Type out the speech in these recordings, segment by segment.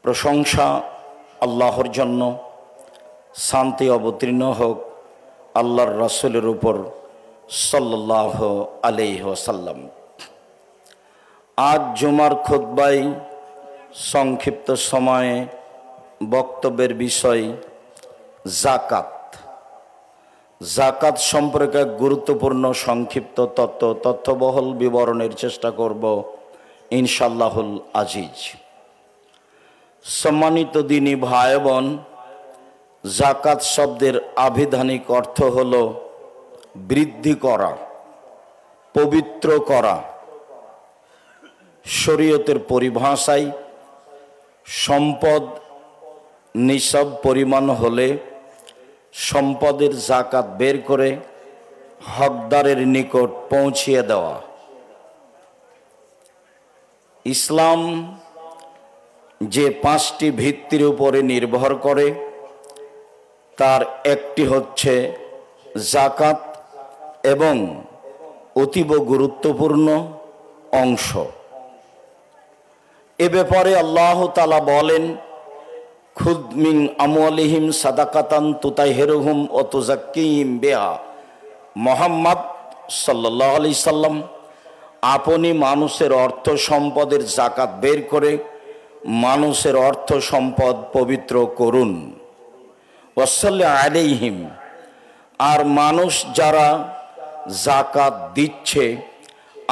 প্রশংসা আল্লাহর জন্য, শান্তি অবতীর্ণ হোক আল্লাহর রাসূলের উপর সাল্লাল্লাহু আলাইহি ওয়াসাল্লাম। আজ জুমার খুতবায় সংক্ষিপ্ত সময়ে বক্তব্যের বিষয় যাকাত। যাকাত সম্পর্কে গুরুত্বপূর্ণ সংক্ষিপ্ত তথ্যবহুল বিবরণের চেষ্টা করব ইনশাআল্লাহুল আজিজ। সম্মানিত দিনী ভাই বোন, যাকাত শব্দের আবিধানিক অর্থ হল বৃদ্ধি করা, পবিত্র করা। শরীয়তের পরিভাষায় সম্পদ নিসাব পরিমাণ হলে সম্পদের যাকাত বের করে হকদারের নিকট পৌঁছিয়ে দেওয়া। ইসলাম যে 5টি ভিত্তির উপরে নির্ভর করে তার একটি হচ্ছে যাকাত এবং অতীব গুরুত্বপূর্ণ অংশ। এ ব্যাপারে আল্লাহ তাআলা বলেন, খুদ মিন আমওয়ালিহিম সাদাকাতান তুতাহিরুহুম ওয়া তুযাক্কিহিম বিহা। মুহাম্মদ সাল্লাল্লাহু আলাইহি সাল্লাম, আপনি মানুষের অর্থ সম্পদের যাকাত বের করে মানুষের অর্থ সম্পদ পবিত্র করুন। ওয়াসাল্লি আলাইহিম, আর মানুষ যারা যাকাত দিচ্ছে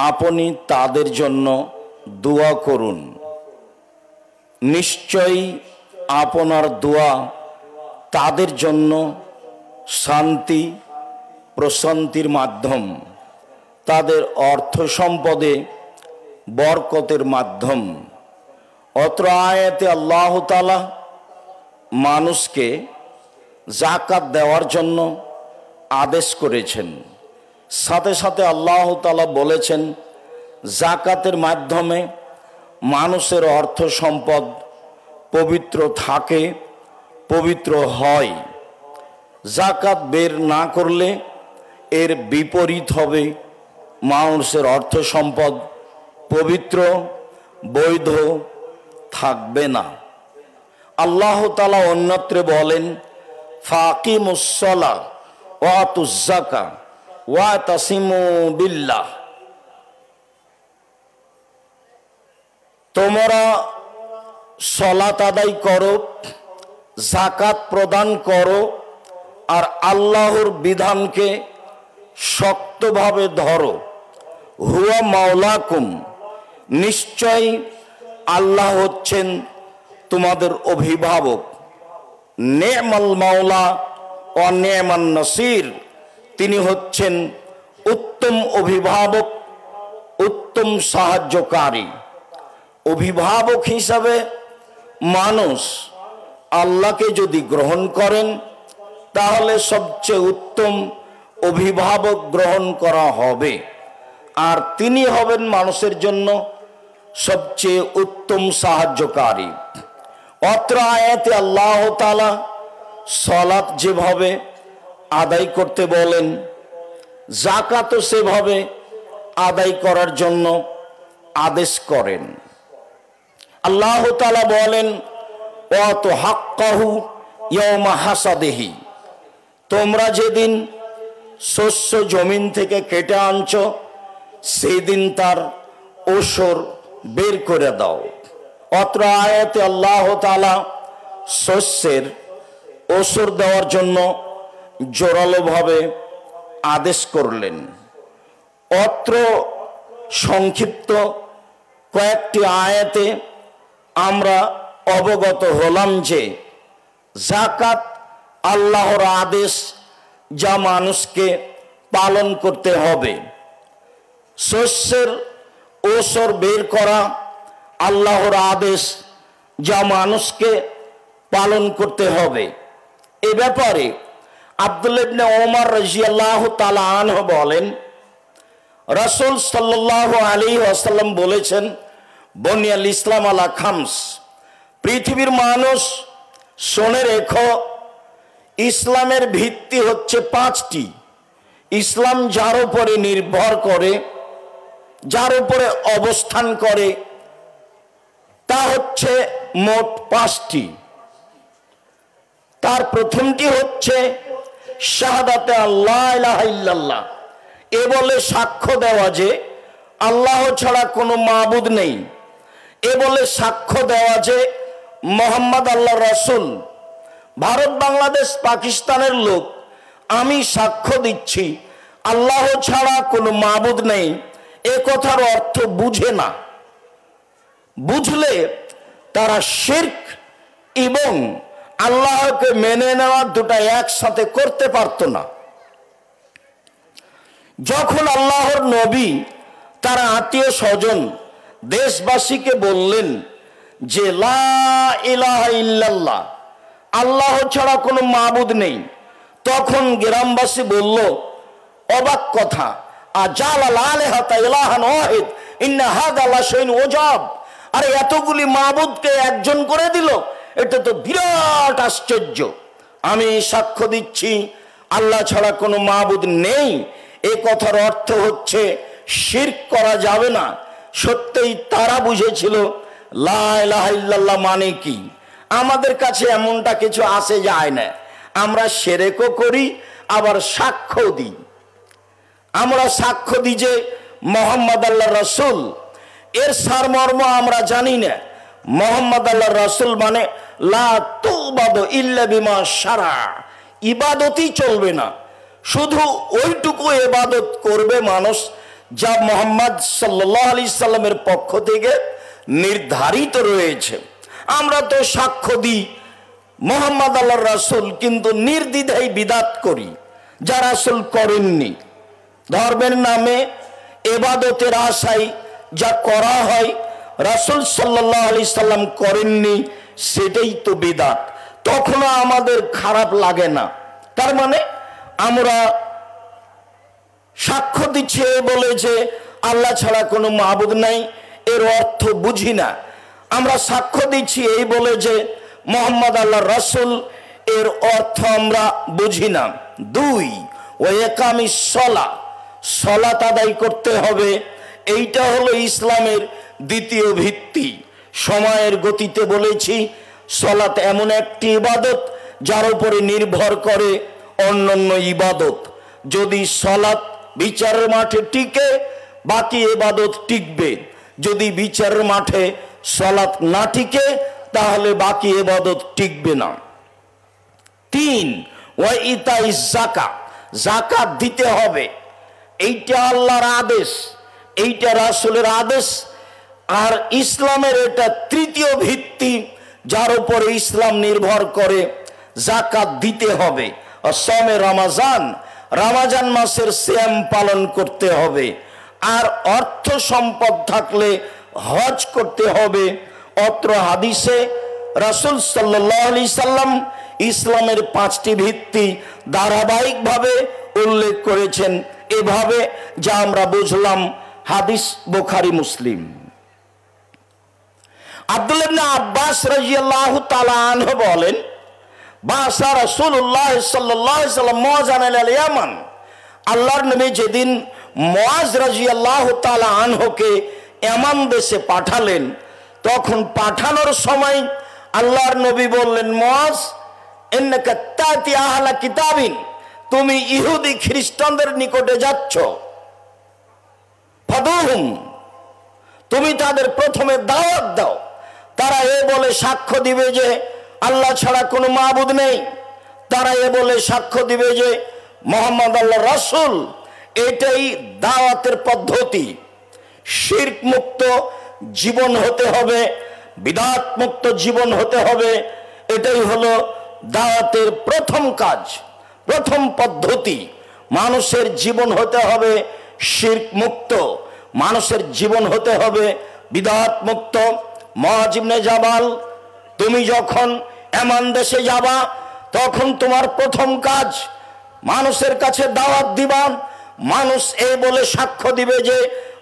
আপনি তাদের জন্য দোয়া করুন। নিশ্চয়ই আপনার দোয়া তাদের জন্য শান্তি প্রশান্তির মাধ্যম, তাদের অর্থ সম্পদে বরকতের মাধ্যম। অত্র আয়াতে আল্লাহ তাআলা মানুষকে যাকাত দেওয়ার জন্য আদেশ করেছেন। সাথে সাথে আল্লাহ তাআলা বলেছেন, যাকাতের মাধ্যমে মানুষের অর্থ সম্পদ পবিত্র থাকে, পবিত্র হয়। যাকাত বের না করলে এর বিপরীত হবে, মানুষের অর্থ সম্পদ পবিত্র বৈধ থাকবে না। আল্লাহ তাআলা অন্যত্রে বলেন, ফাকিমুস সালাহ ওয়া আতুজ যাকাত ওয়া তাসিমু বিল্লাহ। তোমরা সালাত আদায় করো, যাকাত প্রদান করো, আর আল্লাহর বিধানকে শক্তভাবে ধরো। হুয়া মাওলাকুম, নিশ্চয় আল্লাহ হচ্ছেন তোমাদের অভিভাবক। নেমাল মাওলা ও নেমান নাসির, তিনি হচ্ছেন উত্তম অভিভাবক, উত্তম সাহায্যকারী। অভিভাবক হিসাবে মানুষ আল্লাহকে যদি গ্রহণ করেন তাহলে সবচেয়ে উত্তম অভিভাবক গ্রহণ করা হবে, আর তিনি হবেন মানুষের জন্য সবচেয়ে উত্তম সাহায্যকারী। অত্র আয়াতে আল্লাহ তাআলা সালাত যেভাবে আদায় করতে বলেন, যাকাতও সেভাবে আদায় করার জন্য আদেশ করেন। আল্লাহ তাআলা বলেন, ওয়া তুহাক্কাহু ইয়াওমা হাসাদিহি, তোমরা যেদিন শস্য জমিন থেকে কেটে আনছো সেদিন তার ওসর বের করে দাও। অত্র আয়াতে আল্লাহ তাআলা শস্যের ওসর দেওয়ার জন্য জোরালোভাবে আদেশ করলেন। অত্র সংক্ষিপ্ত কয়েকটি আয়াতে আমরা অবগত হলাম যে যাকাত আল্লাহর আদেশ, যা মানুষকে পালন করতে হবে। শস্যের ওসর বের করা আল্লাহর আদেশ, যা মানুষকে পালন করতে হবে। এ ব্যাপারে আব্দুল্লাহ ইবনে ওমর রাদিয়াল্লাহু তাআলা আনহু বলেন, রাসূল সাল্লাল্লাহু আলাইহি ওয়াসাল্লাম বলেছেন, বুনিয়াল ইসলাম আলা খামস, পৃথিবীর মানুষ শুনে রেখো, ইসলামের ভিত্তি হচ্ছে 5টি। ইসলাম যার উপরে নির্ভর করে, যার উপরে অবস্থান করে, তা হচ্ছে মোট 5টি। তার প্রথমটি হচ্ছে শাহাদাতে আল্লাহ ইলাহা ইল্লাল্লাহ, এ বলে সাক্ষ্য দেওয়া যে আল্লাহ ছাড়া কোনো মাবুদ নেই, এ বলে সাক্ষ্য দেওয়া যে মোহাম্মদ আল্লাহ রাসূল। ভারত, বাংলাদেশ, পাকিস্তানের লোক আমি সাক্ষ্য দিচ্ছি আল্লাহ ছাড়া কোনো মাবুদ নেই, এ কথার অর্থ বুঝে না। বুঝলে তারা শিরক এবং আল্লাহকে মেনে নেওয়া দুটা একসাথে করতে পারত না। যখন আল্লাহর নবী তার আত্মীয় স্বজন দেশবাসীকে বললেন যে লা ইলাহা ইল্লাল্লাহ, আল্লাহ ছাড়া কোনো মাবুদ নেই, তখন গ্রামবাসী বলল অবাক কথা, আজালাল আলিহাতা ইলাহান ওয়াহিদ ইন্না হাযা লাশাইউন উজাব। আরে এতগুলি মাবুদকে একজন করে দিল, এটা তো বিরাট আশ্চর্য। আমি সাক্ষ্য দিচ্ছি আল্লাহ ছাড়া কোনো মাবুদ নেই, এ কথার অর্থ হচ্ছে শিরক করা যাবে না। সত্যিই তারা বুঝেছিল লা ইলাহা ইল্লাল্লাহ মানে কি। আমাদের কাছে এমনটা কিছু আসে যায় না, আমরা শিরকও করি আবার সাক্ষ্য দিই। আমরা সাক্ষ্য দিই যে মোহাম্মদ আল্লাহ রাসূল, এর সারমর্ম আমরা জানি না। মোহাম্মদ আল্লাহ রাসূল মানে লা তুবাদু ইল্লা বিমা শারা, ইবাদতই চলবে না, শুধু ওইটুকু ইবাদত করবে মানুষ যা মোহাম্মদ সাল্লাল্লাহু আলাইহি সাল্লামের পক্ষ থেকে নির্ধারিত রয়েছে। আমরা তো সাক্ষ্য দিই মোহাম্মদ আল্লাহ রাসূল, কিন্তু নির্দ্বিধায় বিদাত করি যা রাসূল করেননি। ধর্মের নামে ইবাদতের আশায় যা করা হয় রাসূল সাল্লাল্লাহু আলাইহি সাল্লাম করেননি, সেটাই তো বিদাত। তখনও আমাদের খারাপ লাগে না। তার মানে আমরা সাক্ষ্য দিচ্ছি বলে যে আল্লাহ ছাড়া কোনো মাবুদ নাই, এর অর্থ বুঝি না। আমরা সাক্ষ্য দিচ্ছি এই বলে যে মোহাম্মদ আল্লাহ রাসূল, এর অর্থ আমরা বুঝি না। 2, ওয়া ইকামিস সালাহ, সালাত আদায় করতে হবে। এইটা হলো ইসলামের দ্বিতীয় ভিত্তি। সময়ের গতিতে বলেছি সালাত এমন একটি ইবাদত যার উপরে নির্ভর করে অন্যান্য ইবাদত। যদি সালাত বিচারের মাঠে টিকে, বাকি ইবাদত টিকবে। যদি বিচারের মাঠে সালাত না টিকে, তাহলে বাকি ইবাদত টিকবে না। 3, ওয়া ইতাইজ যাকাত, যাকাত দিতে হবে। এইটা আল্লাহর আদেশ, এইটা রাসূলের আদেশ। আর ইসলামের এটা তৃতীয় ভিত্তি যার উপরে ইসলাম নির্ভর করে, যাকাত দিতে হবে। সওমে রমাজান, রমাজান মাসের সিয়াম পালন করতে হবে। আর অর্থ সম্পদ থাকলে হজ করতে হবে। অত্র হাদিসে রাসূল সাল্লাল্লাহু আলাইহি সাল্লাম ইসলামের 5টি ভিত্তি ধারাবাহিকভাবে উল্লেখ করেছেন, এভাবে যা আমরা বুঝলাম। হাদিস বুখারী, মুসলিম। আব্দুল্লাহ ইবনে আব্বাস রাদিয়াল্লাহু তাআলা আনহু বলেন, বাসা রাসূলুল্লাহ সাল্লাল্লাহু আলাইহি সাল্লাম মুআযান ইলাল ইয়ামান, আল্লাহর নবী যেদিন মুআজ রাদিয়াল্লাহু তাআলা আনহুকে ইয়ামান দেশে পাঠালেন, তখন পাঠানোর সময় আল্লাহর নবী বললেন, মুআজ ইন্নাকা তাতি আহলা কিতাবিন, তুমি ইহুদি খ্রিস্টানদের নিকটে যাচ্ছ। ফাদুহুম, তুমি তাদের প্রথমে দাওয়াত দাও। তারা এ বলে সাক্ষ্য দিবে যে আল্লাহ ছাড়া কোনো মাবুদ নেই, তারা এ বলে সাক্ষ্য দিবে যে মোহাম্মদ আল্লাহ রাসূল। এটাই দাওয়াতের পদ্ধতি। শিরক মুক্ত জীবন হতে হবে, বিদআত মুক্ত জীবন হতে হবে। এটাই হলো দাওয়াতের প্রথম কাজ, প্রথম পদ্ধতি। মানুষের জীবন হতে হবে শিরক মুক্ত, মানুষের জীবন হতে হবে বিদআত মুক্ত। মুআজ ইবনে জাবাল, তুমি যখন ইয়ামান দেশে যাবা, তখন তোমার প্রথম কাজ মানুষের কাছে দাওয়াত দিবা। মানুষ এই বলে সাক্ষ্য দিবে যে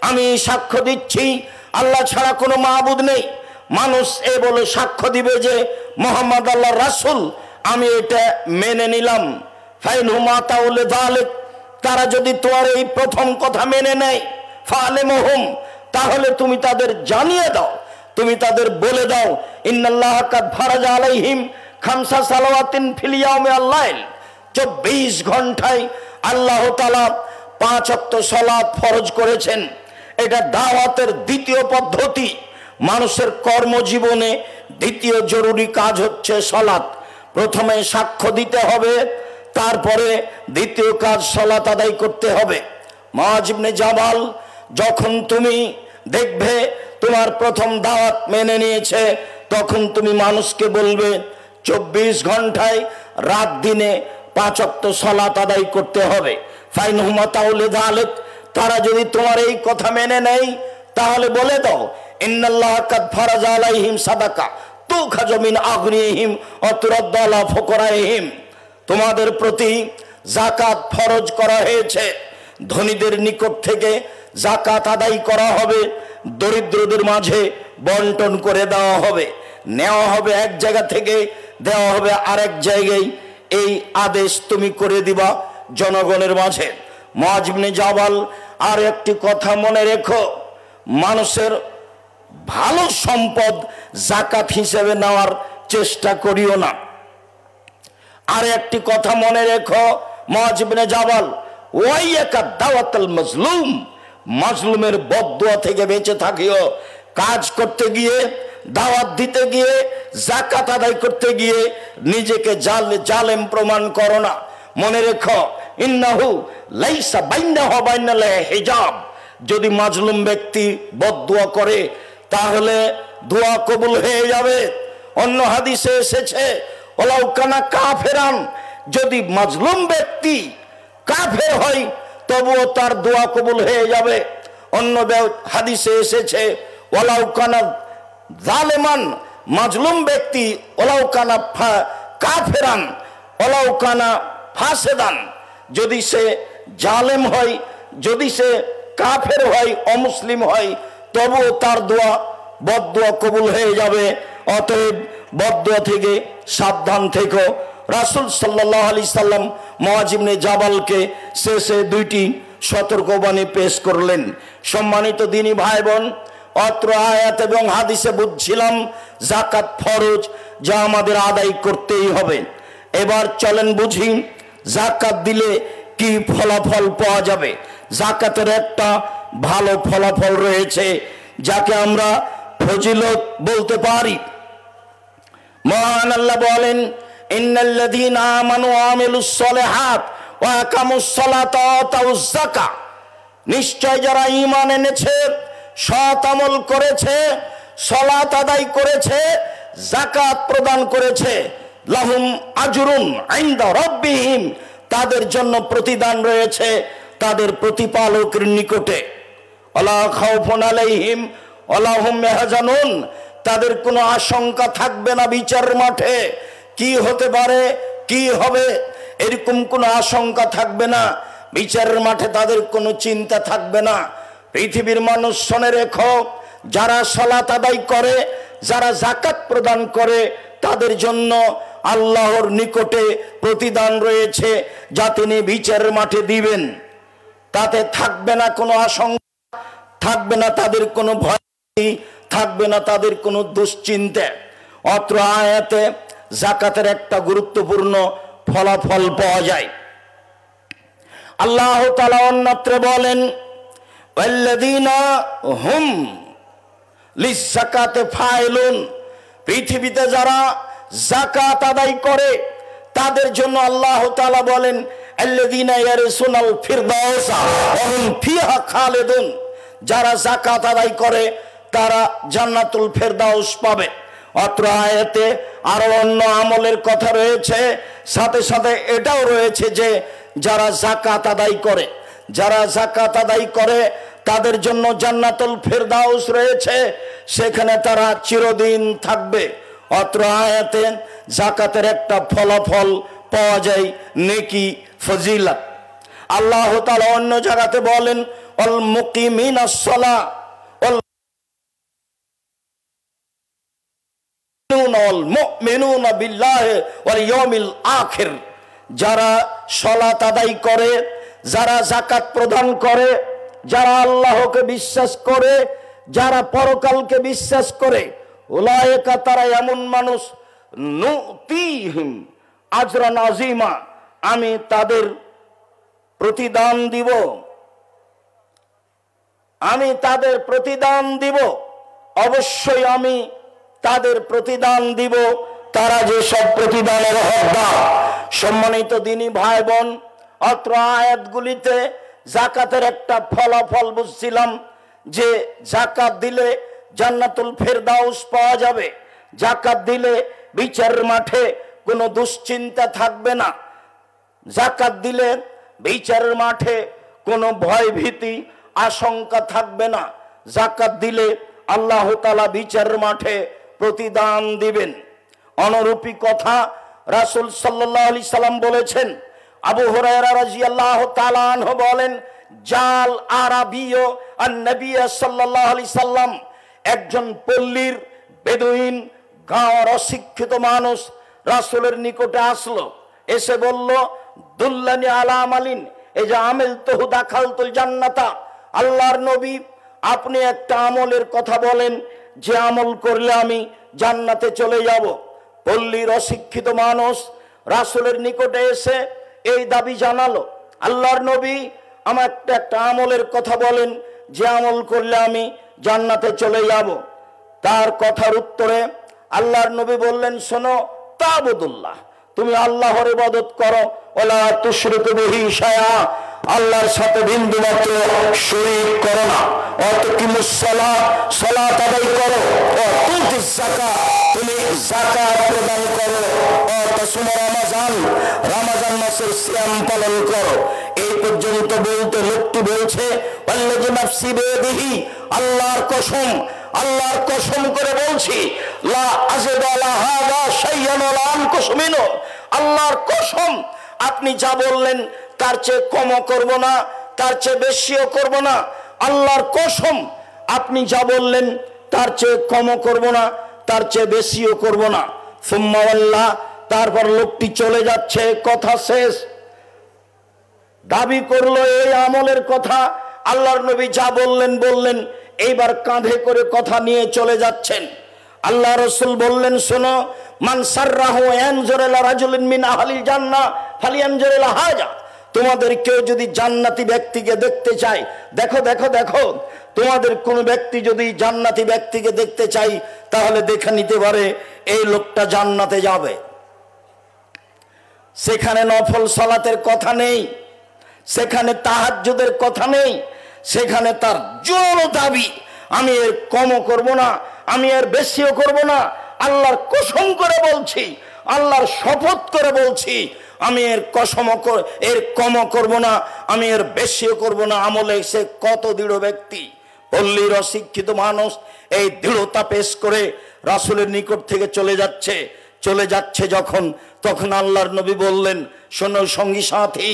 আমি সাক্ষ্য দিচ্ছি আল্লাহ ছাড়া কোনো মাবুদ নেই। মানুষ এই বলে সাক্ষ্য দিবে যে মোহাম্মদ আল্লাহ রাসূল, আমি এটা মেনে নিলাম। ফাইনহুম আতাউ লিযালিক, তারা যদি তোমার এই প্রথম কথা মেনে নেয়, ফাআলিমহুম, তাহলে তুমি তাদের জানিয়ে দাও, তুমি তাদের বলে দাও, ইন্নাল্লাহ কাদ ফারাজা আলাইহিম খামসা সালাওয়াতিন ফিল ইয়াউমি ওয়াল লাইল, 24 ঘন্টায় আল্লাহ তাআলা 5 ওয়াক্ত সালাত ফরজ করেছেন। এটা দাওয়াতের দ্বিতীয় পদ্ধতি। মানুষের কর্মজীবনে দ্বিতীয় জরুরি কাজ হচ্ছে সালাত। প্রথমে সাক্ষ্য দিতে হবে, তারপরে দ্বিতীয় কাজ সালাত আদায় করতে হবে। মুআয ইবনে জাবাল, যখন তুমি দেখবে তোমার প্রথম দাওয়াত মেনে নিয়েছে, তখন তুমি মানুষকে বলবে 24 ঘন্টায় রাত দিনে 5 ওয়াক্ত সালাত আদায় করতে হবে। ফাইনহুমা তাউলে যালিক, তারা যদি তোমার এই কথা মেনে নেয় তাহলে বলে দাও, ইন্নাল্লাহ কাদ ফারাজা আলাইহিম সাদাকা তুখাযু মিন আগনিহিম ওয়া তুরাদ্দু আলা ফুকারাইহিম, তোমাদের প্রতি যাকাত ফরজ করা হয়েছে, ধনীদের নিকট থেকে যাকাত আদায় করা হবে, দরিদ্রদের মাঝে বন্টন করে দেওয়া হবে, নেওয়া হবে এক জায়গা থেকে, দেওয়া হবে আরেক জায়গায়, এই আদেশ তুমি করে দিবা জনগণের মাঝে। মুআয ইবনে জাবাল, আর একটি কথা মনে রেখো, মানুষের ভালো সম্পদ যাকাত হিসেবে নেওয়ার চেষ্টা করিও না। আর একটি কথা মনে রেখো মুআয ইবনে জাবাল, ওয়াইয়াকা দাওয়াতুল মাজলুম, মাজলুমের বদদুয়া থেকে বেঁচে থাকিও। কাজ করতে গিয়ে, দাওয়াত দিতে গিয়ে, যাকাত আদায় করতে গিয়ে নিজেকে জালেম প্রমাণ করো না। মনে রেখো, ইন্নাহু লাইসা বাইনাহু ওয়া বাইনাল হিজাব, যদি মাজলুম ব্যক্তি বদদুয়া করে তাহলে দোয়া কবুল হয়ে যাবে। অন্য হাদিসে এসেছে, ওয়ালাউ কানা কাফেরান, যদি মাজলুম ব্যক্তি কাফের হয় তবুও তার দোয়া কবুল হয়ে যাবে। অন্য হাদিসে এসেছে, ওয়ালাউ কানা জালেমান, মাজলুম ব্যক্তি ওয়ালাউ কানা কাফেরান ওয়ালাউ কানা ফাসেদান, যদি সে জালেম হয়, যদি সে কাফের হয়, অমুসলিম হয়, তবুও তার দোয়া বদদুয়া কবুল হয়ে যাবে। অতএব বদদুয়া থেকে সাবধান থেকো। রাসূল সাল্লাল্লাহু আলাইহি সাল্লাম মুআয ইবনে জাবালকে শেষে 2টি সতর্কবাণী পেশ করলেন। সম্মানিত দিনী ভাই বোন, অত্র আয়াত এবং হাদিসে বুঝছিলাম যাকাত ফরজ, যা আমাদের আদায় করতেই হবে। এবার চলেন বুঝি যাকাত দিলে কি ফলাফল পাওয়া যাবে। যাকাতের একটা ভালো ফলাফল রয়েছে, যাকে আমরা ফজিলত বলতে পারি। মহান আল্লাহ বলেন, ইন্নাল্লাযীনা আমানু ওয়া আমিলুস সালিহাত ওয়া আকামুস সালাতা ওয়া আতাউয যাকাত, নিশ্চয় যারা ঈমান এনেছে, সৎ আমল করেছে, সালাত আদায় করেছে, যাকাত প্রদান করেছে, লাহুম আজরুন ইনদা রাব্বিহিম, তাদের জন্য প্রতিদান রয়েছে তাদের প্রতিপালকের নিকটে। ওয়ালা খাউফুন আলাইহিম ওয়ালা হুম ইয়াহজানুন, তাদের কোনো আশঙ্কা থাকবে না বিচারের মাঠে, কি হতে পারে, কি হবে, এরকম কোনো আশঙ্কা থাকবে না। বিচারের মাঠে তাদের কোনো চিন্তা থাকবে না। পৃথিবীর মানুষ শুনে রেখো, যারা সালাত আদায় করে, যারা যাকাত প্রদান করে, তাদের জন্য আল্লাহর নিকটে প্রতিদান রয়েছে, যা তিনি বিচারের মাঠে দিবেন। তাতে থাকবে না কোনো আশঙ্কা, থাকবে না তাদের কোনো ভয়, থাকবে না তাদের কোনো দুশ্চিন্তা। অত্র আয়াতে যাকাতের একটা গুরুত্বপূর্ণ ফলাফল পাওয়া যায়। আল্লাহ তাআলা অন্যত্র বলেন, ওয়াল্লাযীনা হুম লিয-যাকাতি ফাইলুন, পৃথিবীতে যারা যাকাত আদায় করে তাদের জন্য আল্লাহ তাআলা বলেন, আল্লাযীনা ইয়ারসুনাল ফিরদাউসা ওয়া হুম ফিহা খালিদুন, যারা যাকাত আদায় করে তারা জান্নাতুল ফেরদাউস পাবে। অত্র আয়াতে আরো অন্য আমলের কথা রয়েছে, সাথে সাথে এটাও রয়েছে যে যারা যাকাত আদায় করে, যারা যাকাত আদায় করে তাদের জন্য জান্নাতুল ফেরদাউস রয়েছে, সেখানে তারা চিরদিন থাকবে। অত্র আয়াতে যাকাতের একটা ফলাফল পাওয়া যায়, নেকি, ফজিলত। আল্লাহ তাআলা অন্য জায়গাতে বলেন, ওয়াল মুকিমিনাস সালাহ ওয়াল মুমিনুনা বিল্লাহি ওয়াল ইয়াউমিল আখির, যারা সালাত আদায় করে, যারা যাকাত প্রদান করে, যারা আল্লাহকে বিশ্বাস করে, যারা পরকালকে বিশ্বাস করে, উলায়েকা তারা এমন মানুষ, নুতিহিম আজরান আযীমা, আমি তাদের প্রতিদান দিব, আমি তাদের প্রতিদান দিব, অবশ্যই আমি তাদের প্রতিদান দিব, তারা যে সব প্রতিদানের হকদার। সম্মানিত দিনী ভাই বোন, অত্র আয়াতগুলিতে যাকাতের একটা ফলাফল বুঝছিলাম যে যাকাত দিলে জান্নাতুল ফেরদাউস পাওয়া যাবে, যাকাত দিলে বিচারের মাঠে কোনো দুশ্চিন্তা থাকবে না, যাকাত দিলে বিচারের মাঠে কোনো ভয় ভীতি আশঙ্কা থাকবে না, যাকাত দিলে আল্লাহ তাআলা বিচারের মাঠে প্রতিদান দিবেন। অনুরূপী কথা রাসূল সাল্লাল্লাহু আলাইহি সাল্লাম বলেছেন। আবু হুরায়রা রাদিয়াল্লাহু তাআলা আনহু বলেন, জাল আরাবিয়্য আন-নবী সাল্লাল্লাহু আলাইহি সাল্লাম, একজন পল্লীর বেদুইন গাঁওর অশিক্ষিত মানুষ রাসূলের নিকটে আসলো, এসে বলল, দুল্লানি আলা আমালিন এই যে আমেল তহু দাখালতুল জান্নাতা, আল্লাহর নবী আপনি একটা আমলের কথা বলেন যে আমল করলে আমি জান্নাতে চলে যাব। পল্লীর অশিক্ষিত মানুষ রাসূলের নিকটে এসে এই দাবি জানালো, আল্লাহর নবী আমার একটা আমলের কথা বলেন যে আমল করলে আমি জান্নাতে চলে যাব। তার কথার উত্তরে আল্লাহর নবী বললেন, শোনো, তাবুদুল্লাহ, তুমি আল্লাহর ইবাদত করো, ওয়ালা তুশরিকু বিহি শাইআ, আল্লাহর সাথে বিন্দুমাত্র শরীক করো না, ওয়াতুকিমুস সালাহ, সালাত আদায় করো, ওয়াতুতিস যাকাত, তুমি যাকাত প্রদান করো, ওয়াতাসুমু রমাজান, রমজান মাসের সিয়াম পালন করো। এই পর্যন্ত বলতে লোকটি বলছে, ওয়াল্লাযী নাফসি বিয়াদিহি, আল্লাহর কসম, আল্লাহর কসম করে বলছি, লা আযিদু আলা হাযা শাইয়ান ওয়ালা আনকুসু মিনহু, আল্লাহর কসম আপনি যা বললেন তার চেয়ে কমও করব না, তার চেয়ে বেশিও করব না, আল্লাহর কসম আপনি যা বললেন তার চেয়ে কমও করব না, তার চেয়ে বেশিও করব না। সুম্মা ওয়াল্লাহ, তারপর লোকটি চলে যাচ্ছে, কথা শেষ। দাবি করলো এই আমলের কথা, আল্লাহর নবী যা বললেন, এইবার কাঁধে করে কথা নিয়ে চলে যাচ্ছেন। আল্লাহ রাসূল বললেন, শোনো, মান সাররাহু ইয়ানজুরু ইলা রাজুলিন মিন আহলিল জান্নাহ ফালিয়ানজুর ইলা হাযা, তোমাদের কেউ যদি জান্নাতি ব্যক্তিকে দেখতে চায়, দেখো দেখো দেখো, তোমাদের কোন ব্যক্তি যদি জান্নাতি ব্যক্তিকে দেখতে চাই তাহলে দেখে নিতে পারে এই লোকটা জান্নাতে যাবে। সেখানে নফল সালাতের কথা নেই, সেখানে তাহাজ্জুদের কথা নেই, সেখানে তার জোর দাবি, আমি এর কমও করব না, আমি এর বেশিও করব না, আল্লাহর কসম করে বলছি, আল্লাহর শপথ করে বলছি, আমি এর এর কমও করব না, আমি এর বেশিও করব না। আমলে সে কত দৃঢ় ব্যক্তি! পল্লীর অশিক্ষিত মানুষ এই দৃঢ়তা পেশ করে রাসূলের নিকট থেকে চলে যাচ্ছে যখন, তখন আল্লাহর নবী বললেন, শোনো সঙ্গী সাথী,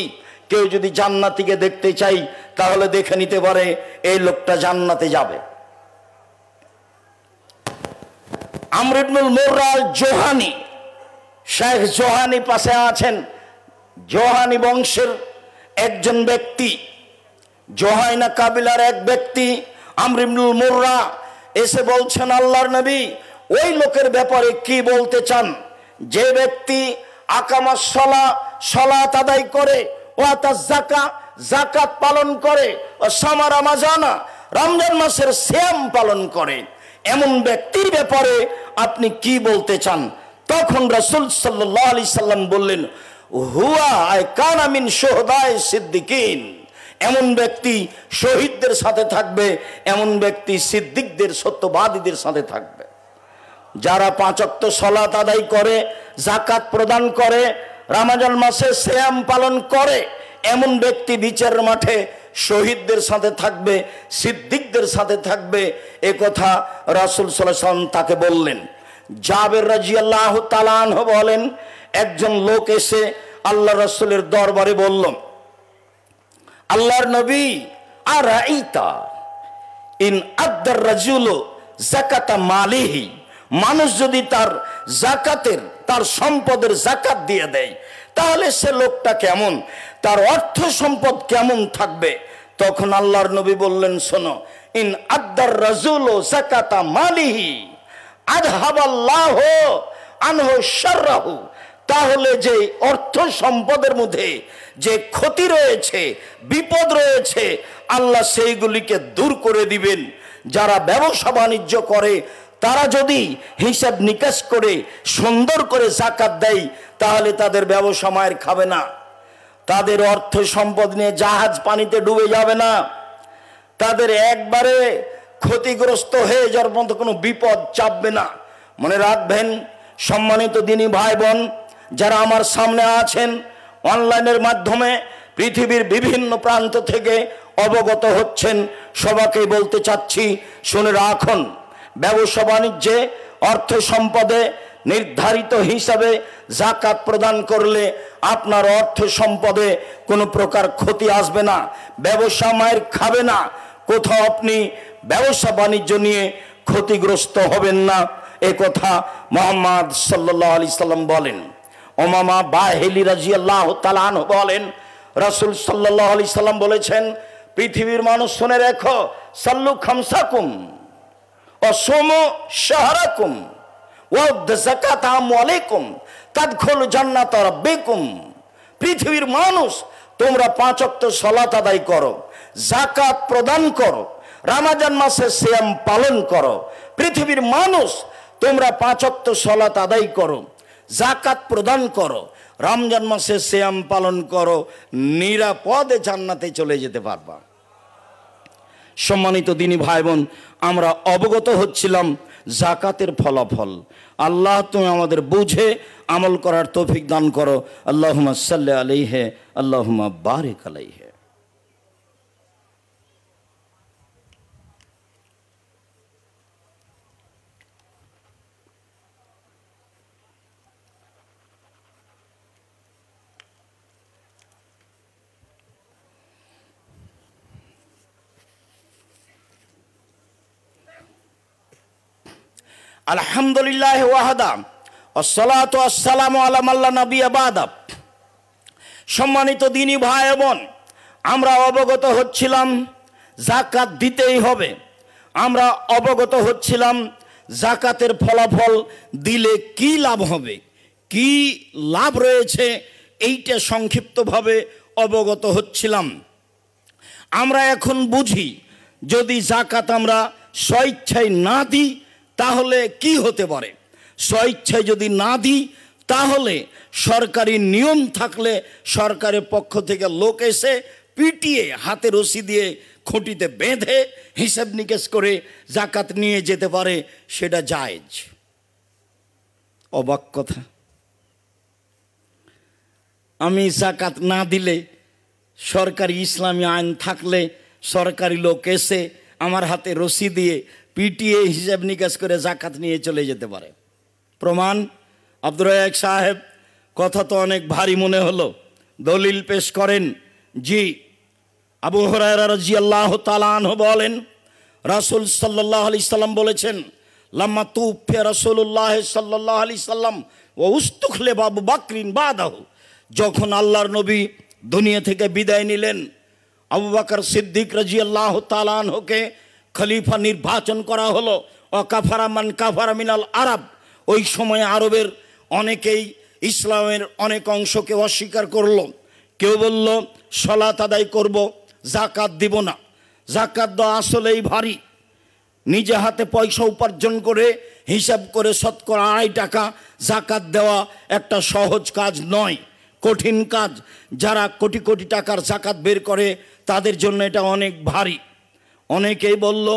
কেউ যদি জান্নাতীকে দেখতে চাই তাহলে দেখে নিতে পারে এই লোকটা জান্নাতে যাবে। আমর ইবনুল মুররা আল জোহানি, শেখ জোহানি পাশে আছেন, জোহানি বংশের একজন ব্যক্তি, জোহাইনা কাবিলার এক ব্যক্তি আমর ইবনুল মুররা এসে বলছেন, আল্লাহর নবী ওই লোকের ব্যাপারে কি বলতে চান যে ব্যক্তি আকামাস সালাত আদায় করে, ওয়াতাজ যাকাত পালন করে, ও সামা রমাজানা, রমজান মাসের সিয়াম পালন করে, এমন ব্যক্তির ব্যাপারে আপনি কি বলতে চান? তখন রাসূল সাল্লাল্লাহু আলাইহি সাল্লাম বললেন, হুয়া কানা মিন শুহাদায়ে সিদ্দিকিন, এমন ব্যক্তি শহীদদের সাথে থাকবে, এমন ব্যক্তি সিদ্দিকদের সত্যবাদীদের সাথে থাকবে। যারা 5 ওয়াক্ত সালাত আদায় করে, যাকাত প্রদান করে, রমজান মাসে সিয়াম পালন করে, এমন ব্যক্তি বিচারের মাঠে শহীদদের সাথে থাকবে, সিদ্দিকদের সাথে থাকবে। এ কথা রাসূল সাল্লাল্লাহু আলাইহি ওয়াসাল্লাম তাকে বললেন। জাবের রাদিয়াল্লাহু তাআলা আনহু বলেন, একজন লোক এসে আল্লাহ রাসূলের দরবারে বলল, আল্লাহর নবী, আরাইতা ইন আদ্দার রাজুলু যাকাতা মালিহি, মানুষ যদি তার যাকাতের, তার সম্পদের যাকাত দিয়ে দেয় তাহলে সে লোকটা কেমন, তার অর্থ সম্পদ কেমন থাকবে? তখন আল্লাহর নবী বললেন, শোনো, ইন আদ্দার রাজুলু যাকাতা মালিহি আযহাবাল্লাহু আনহু শাররাহু, তাহলে যে অর্থ সম্পদের মধ্যে যে ক্ষতি রয়েছে, বিপদ রয়েছে, আল্লাহ সেইগুলিকে দূর করে দিবেন। যারা ব্যবসা বাণিজ্য করে তারা যদি হিসাব নিকাশ করে সুন্দর করে যাকাত দেয়, তাহলে তাদের ব্যবসা মায়ের খাবে না, তাদের অর্থ সম্পদ নিয়ে জাহাজ পানিতে ডুবে যাবে না, তাদের একবারে ক্ষতিগ্রস্ত হয়ে যাওয়ার মতো কোনো বিপদ চাপবে না। মনে রাখবেন সম্মানিত দিনী ভাই বোন, যারা আমার সামনে আছেন, অনলাইনের মাধ্যমে পৃথিবীর বিভিন্ন প্রান্ত থেকে অবগত হচ্ছেন, সবাইকে বলতে চাচ্ছি শুনে রাখুন, ব্যবসা বাণিজ্যে অর্থ সম্পদে নির্ধারিত হিসাবে যাকাত প্রদান করলে আপনার অর্থ সম্পদে কোনো প্রকার ক্ষতি আসবে না, ব্যবসা মায়ের খাবে না, কোথাও আপনি ব্যবসা বাণিজ্য নিয়ে ক্ষতিগ্রস্ত হবেন না। এ কথা মুহাম্মদ সাল্লাল্লাহু আলাইহি সাল্লাম বলেন। উমামা বাহিলি রাদিয়াল্লাহু তাআলা আনহু বলেন, রাসূল সাল্লাল্লাহু আলাইহি সাল্লাম বলেছেন, পৃথিবীর মানুষ শুনে রেখো, সাল্লু খামসাকুম ওয়া সুমু শাহরাকুম ওয়া যাকাত আমওয়ালিকুম তাদখুলু জান্নাত রাব্বিকুম। পৃথিবীর মানুষ, তোমরা 5 ওয়াক্ত সালাত আদায় করো, যাকাত প্রদান করো, রমজান মাসে সিয়াম পালন করো। পৃথিবীর মানুষ, তোমরা 5 ওয়াক্ত সালাত আদায় করো, যাকাত প্রদান করো, রমজান মাসে সিয়াম পালন করো, নিরাপদে জান্নাতে চলে যেতে পারবা। সম্মানিত দিনী ভাই বোন, আমরা অবগত হচ্ছিলাম যাকাতের ফলাফল। আল্লাহ তুমি আমাদের বুঝে আমল করার তৌফিক দান করো। আল্লাহুম্মা সাল্লি আলাইহি, আল্লাহুম্মা বারিক আলাইহি। আলহামদুলিল্লাহ ওয়াহদা ওয়াসসালাতু ওয়াসসালামু আলা মান লা নাবিয়্যা বাদা। সম্মানিত দিনী ভাই বোন, আমরা অবগত হচ্ছিলাম যাকাত দিতেই হবে। আমরা অবগত হচ্ছিলাম যাকাতের ফলাফল দিলে কি লাভ হবে, কি লাভ রয়েছে, এইটা সংক্ষিপ্তভাবে অবগত হচ্ছিলাম। আমরা এখন বুঝি, যদি যাকাত আমরা স্বেচ্ছায় না দিই তাহলে কি হতে পারে। স্বেচ্ছায় যদি না দিই তাহলে সরকারি নিয়ম থাকলে সরকারের পক্ষ থেকে লোক এসে পিটিয়ে হাতে রশি দিয়ে খুঁটিতে বেঁধে হিসাব নিকেশ করে যাকাত নিয়ে যেতে পারে, সেটা জায়েজ। অবাক কথা, আমি যাকাত না দিলে সরকারি ইসলামী আইন থাকলে সরকারি লোক এসে আমার হাতে রশি দিয়ে পিটিয়ে হিসাব নিকাশ করে যাকাত নিয়ে চলে যেতে পারে। প্রমাণ আব্দুর রাজ্জাক সাহেব, কথা তো অনেক ভারী মনে হলো, দলিল পেশ করেন। জি, আবু হুরায়রা রাদিয়াল্লাহু তাআলা আনহু বলেন, রাসূল সাল্লাল্লাহু আলাইহি সাল্লাম বলেছেন, লাম্মা তুফিয়া রাসূলুল্লাহ সাল্লাল্লাহু আলাইহি সাল্লাম ওয়া উস্তুখলিফা আবু বকরিন বাদাহু, যখন আল্লাহর নবী দুনিয়া থেকে বিদায় নিলেন, আবু বকর সিদ্দিক রাদিয়াল্লাহু তাআলা আনহুকে খলিফা নির্বাচন করা হলো। কাফারা মান কাফারা মিনাল আরব, ওই সময় আরবের অনেকেই ইসলামের অনেক অংশকে অস্বীকার করলো। কেউ বলল সালাত আদায় করব, যাকাত দিব না। যাকাত দেওয়া আসলেই ভারী, নিজে হাতে পয়সা উপার্জন করে হিসাব করে শতকরা 2.5 টাকা যাকাত দেওয়া একটা সহজ কাজ নয়, কঠিন কাজ। যারা কোটি কোটি টাকার যাকাত বের করে তাদের জন্য এটা অনেক ভারী। অনেকেই বলল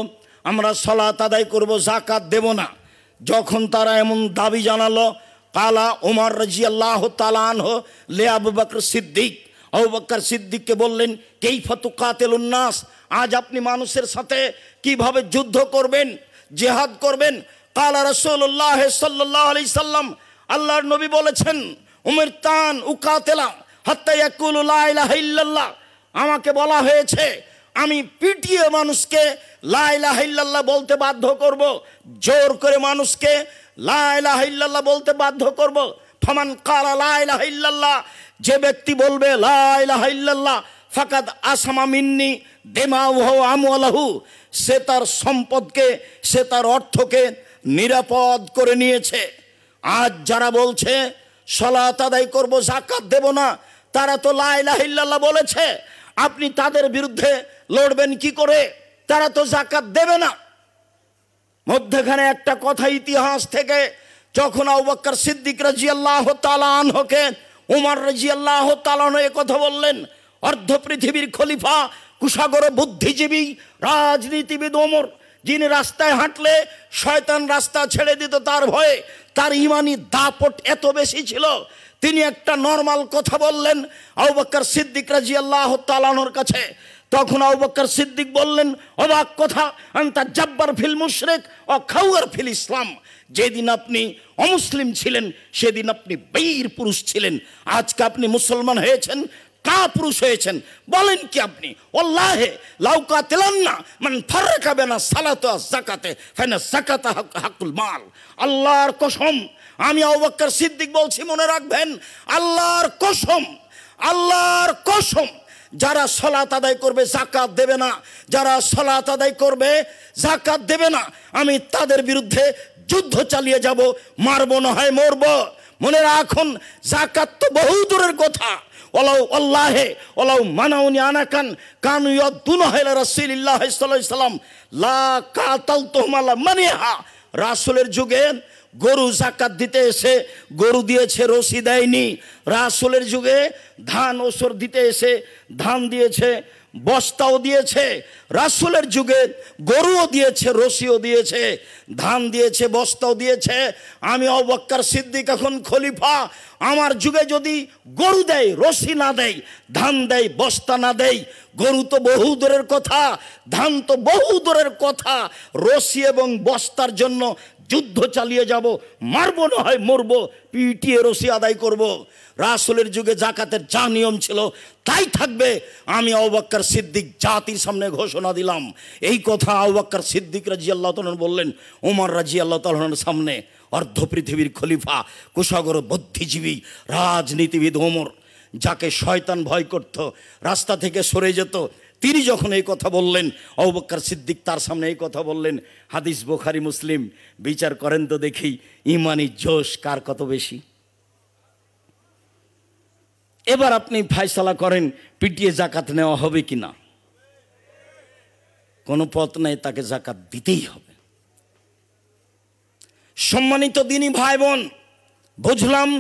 আমরা সালাত আদায় করব, যাকাত দেব না। যখন তারা এমন দাবি জানালো, কালা ওমর রাদিয়াল্লাহু তাআলা আনহু লে আবু বকর সিদ্দিক, আবু বকর সিদ্দিককে বললেন, কাইফা তুকাতিলুন নাস, আজ আপনি মানুষের সাথে কিভাবে যুদ্ধ করবেন, জিহাদ করবেন। কালা রাসূলুল্লাহ সাল্লাল্লাহু আলাইহি সাল্লাম, আল্লাহর নবী বলেছেন, উমিরতান উকাতিলা হাত্তা ইয়াকুলু লা ইলাহা ইল্লাল্লাহ, আমাকে বলা হয়েছে আমি পিটিয়ে মানুষকে লা ইলাহা ইল্লাল্লাহ বলতে বাধ্য করব, জোর করে মানুষকে লা ইলাহা ইল্লাল্লাহ বলতে বাধ্য করব। ফামান ক্বালা লা ইলাহা ইল্লাল্লাহ, যে ব্যক্তি বলবে লা ইলাহা ইল্লাল্লাহ, ফাকাদ আসামা মিন্নি দেমাউহু আমওয়ালাহু, সে তার সম্পদকে, সে তার অর্থকে নিরাপদ করে নিয়েছে। আজ যারা বলছে সালাত আদায় করব, যাকাত দেব না, তারা তো লা ইলাহা ইল্লাল্লাহ বলেছে। আপনি তাদের বিরুদ্ধে লড়বেন কি করে? তারা তো যাকাত দেবে না। মধ্যখানে একটা কথা ইতিহাস থেকে, যখন আবু বকর সিদ্দিক রাদিয়াল্লাহু তাআলা আনহুকে উমর রাদিয়াল্লাহু তাআলা আনহু কথা বললেন, অর্ধ পৃথিবীর খলিফা, কুশাগর বুদ্ধিজীবী, রাজনীতিবিদ ওমর, যিনি রাস্তায় হাঁটলে শয়তান রাস্তা ছেড়ে দিত তার ভয়ে, তার ইমানি দাপট এত বেশি ছিল, তিনি একটা নর্মাল কথা বললেন আবু বকর সিদ্দিক রাদিয়াল্লাহু তাআলা আনহুর কাছে। তখন আবু বকর সিদ্দিক বললেন, অবাক কথা, আনতা জাব্বার ফিল মুশরিক ও খাওয়ার ফিল ইসলাম। যেদিন আপনি অমুসলিম ছিলেন সেদিন আপনি বীর পুরুষ ছিলেন, আজকে আপনি মুসলমান হয়েছেন, কা পুরুষ হয়েছেন। বলেন কি আপনি? ওয়াল্লাহি লাউ কাতিলান্না মান ফাররাকা বাইনা সালাতি ওয়াজ যাকাতে ফাইনা যাকাতা হাকুল মাল। আল্লাহর কসম, আমি আবু বকর সিদ্দিক বলছি, মনে রাখবেন, আল্লাহর কসম, আল্লাহর কসম, যারা সালাত আদায় করবে যাকাত দেবে না, যারা সালাত আদায় করবে যাকাত দেবে না, আমি তাদের বিরুদ্ধে যুদ্ধ চালিয়ে যাব, মারবো না হয় মরবো। মনে রাখুন, যাকাত তো বহু দূরের কথা। ওলাউ আল্লাহে ওলাউ মানাউনি আনাকান কানু ইয়াদুনা ইলা রাসূলিল্লাহ সাল্লাল্লাহু আলাইহি সাল্লাম লা কাতালতুহুম আলা মানিহা। রাসূলের যুগে গরু যাকাত দিতে এসে গরু দিয়েছে, রশি দেয়নি। রাসূলের যুগে ধান ওসর দিতে এসে ধান দিয়েছে, বস্তাও দিয়েছে। রাসূলের যুগে গরুও দিয়েছে, রশিও দিয়েছে, ধান দিয়েছে, বস্তাও দিয়েছে। আমি আবু বকর সিদ্দিক এখন খলিফা, আমার যুগে যদি গরু দেয়, রশি না দেয়, ধান দেয়, বস্তা না দেয়, গরু তো বহু দূরের কথা, ধান তো বহু দূরের কথা, রশি এবং বস্তার জন্য যুদ্ধ চালিয়ে যাব, মারবো না হয় মরবো, পিটিয়ে রশি আদায় করব। রাসূলের যুগে যাকাতের যা নিয়ম ছিল তাই থাকবে। আমি আবু বকর সিদ্দিক জাতির সামনে ঘোষণা দিলাম। এই কথা আবু বকর সিদ্দিক রাদিয়াল্লাহু তাআলা বললেন ওমর রাদিয়াল্লাহু তাআলার সামনে। অর্ধ পৃথিবীর খলিফা, কুশাগর বুদ্ধিজীবী, রাজনীতিবিদ ওমর, যাকে শয়তান ভয় করত, রাস্তা থেকে সরে যেত, তিনি যখন এই কথা বললেন, আবু বকর সিদ্দিক তার সামনে এই কথা বললেন। হাদিস বুখারী মুসলিম, বিচার করেন তো দেখি ইমানি জোশ কার কত বেশি। এবার আপনি ফয়সালা করেন, পিটিয়ে যাকাত নেওয়া হবে কি না। কোনো পথ নেই, তাকে যাকাত দিতেই হবে। সম্মানিত দিনী ভাই বোন, বুঝলাম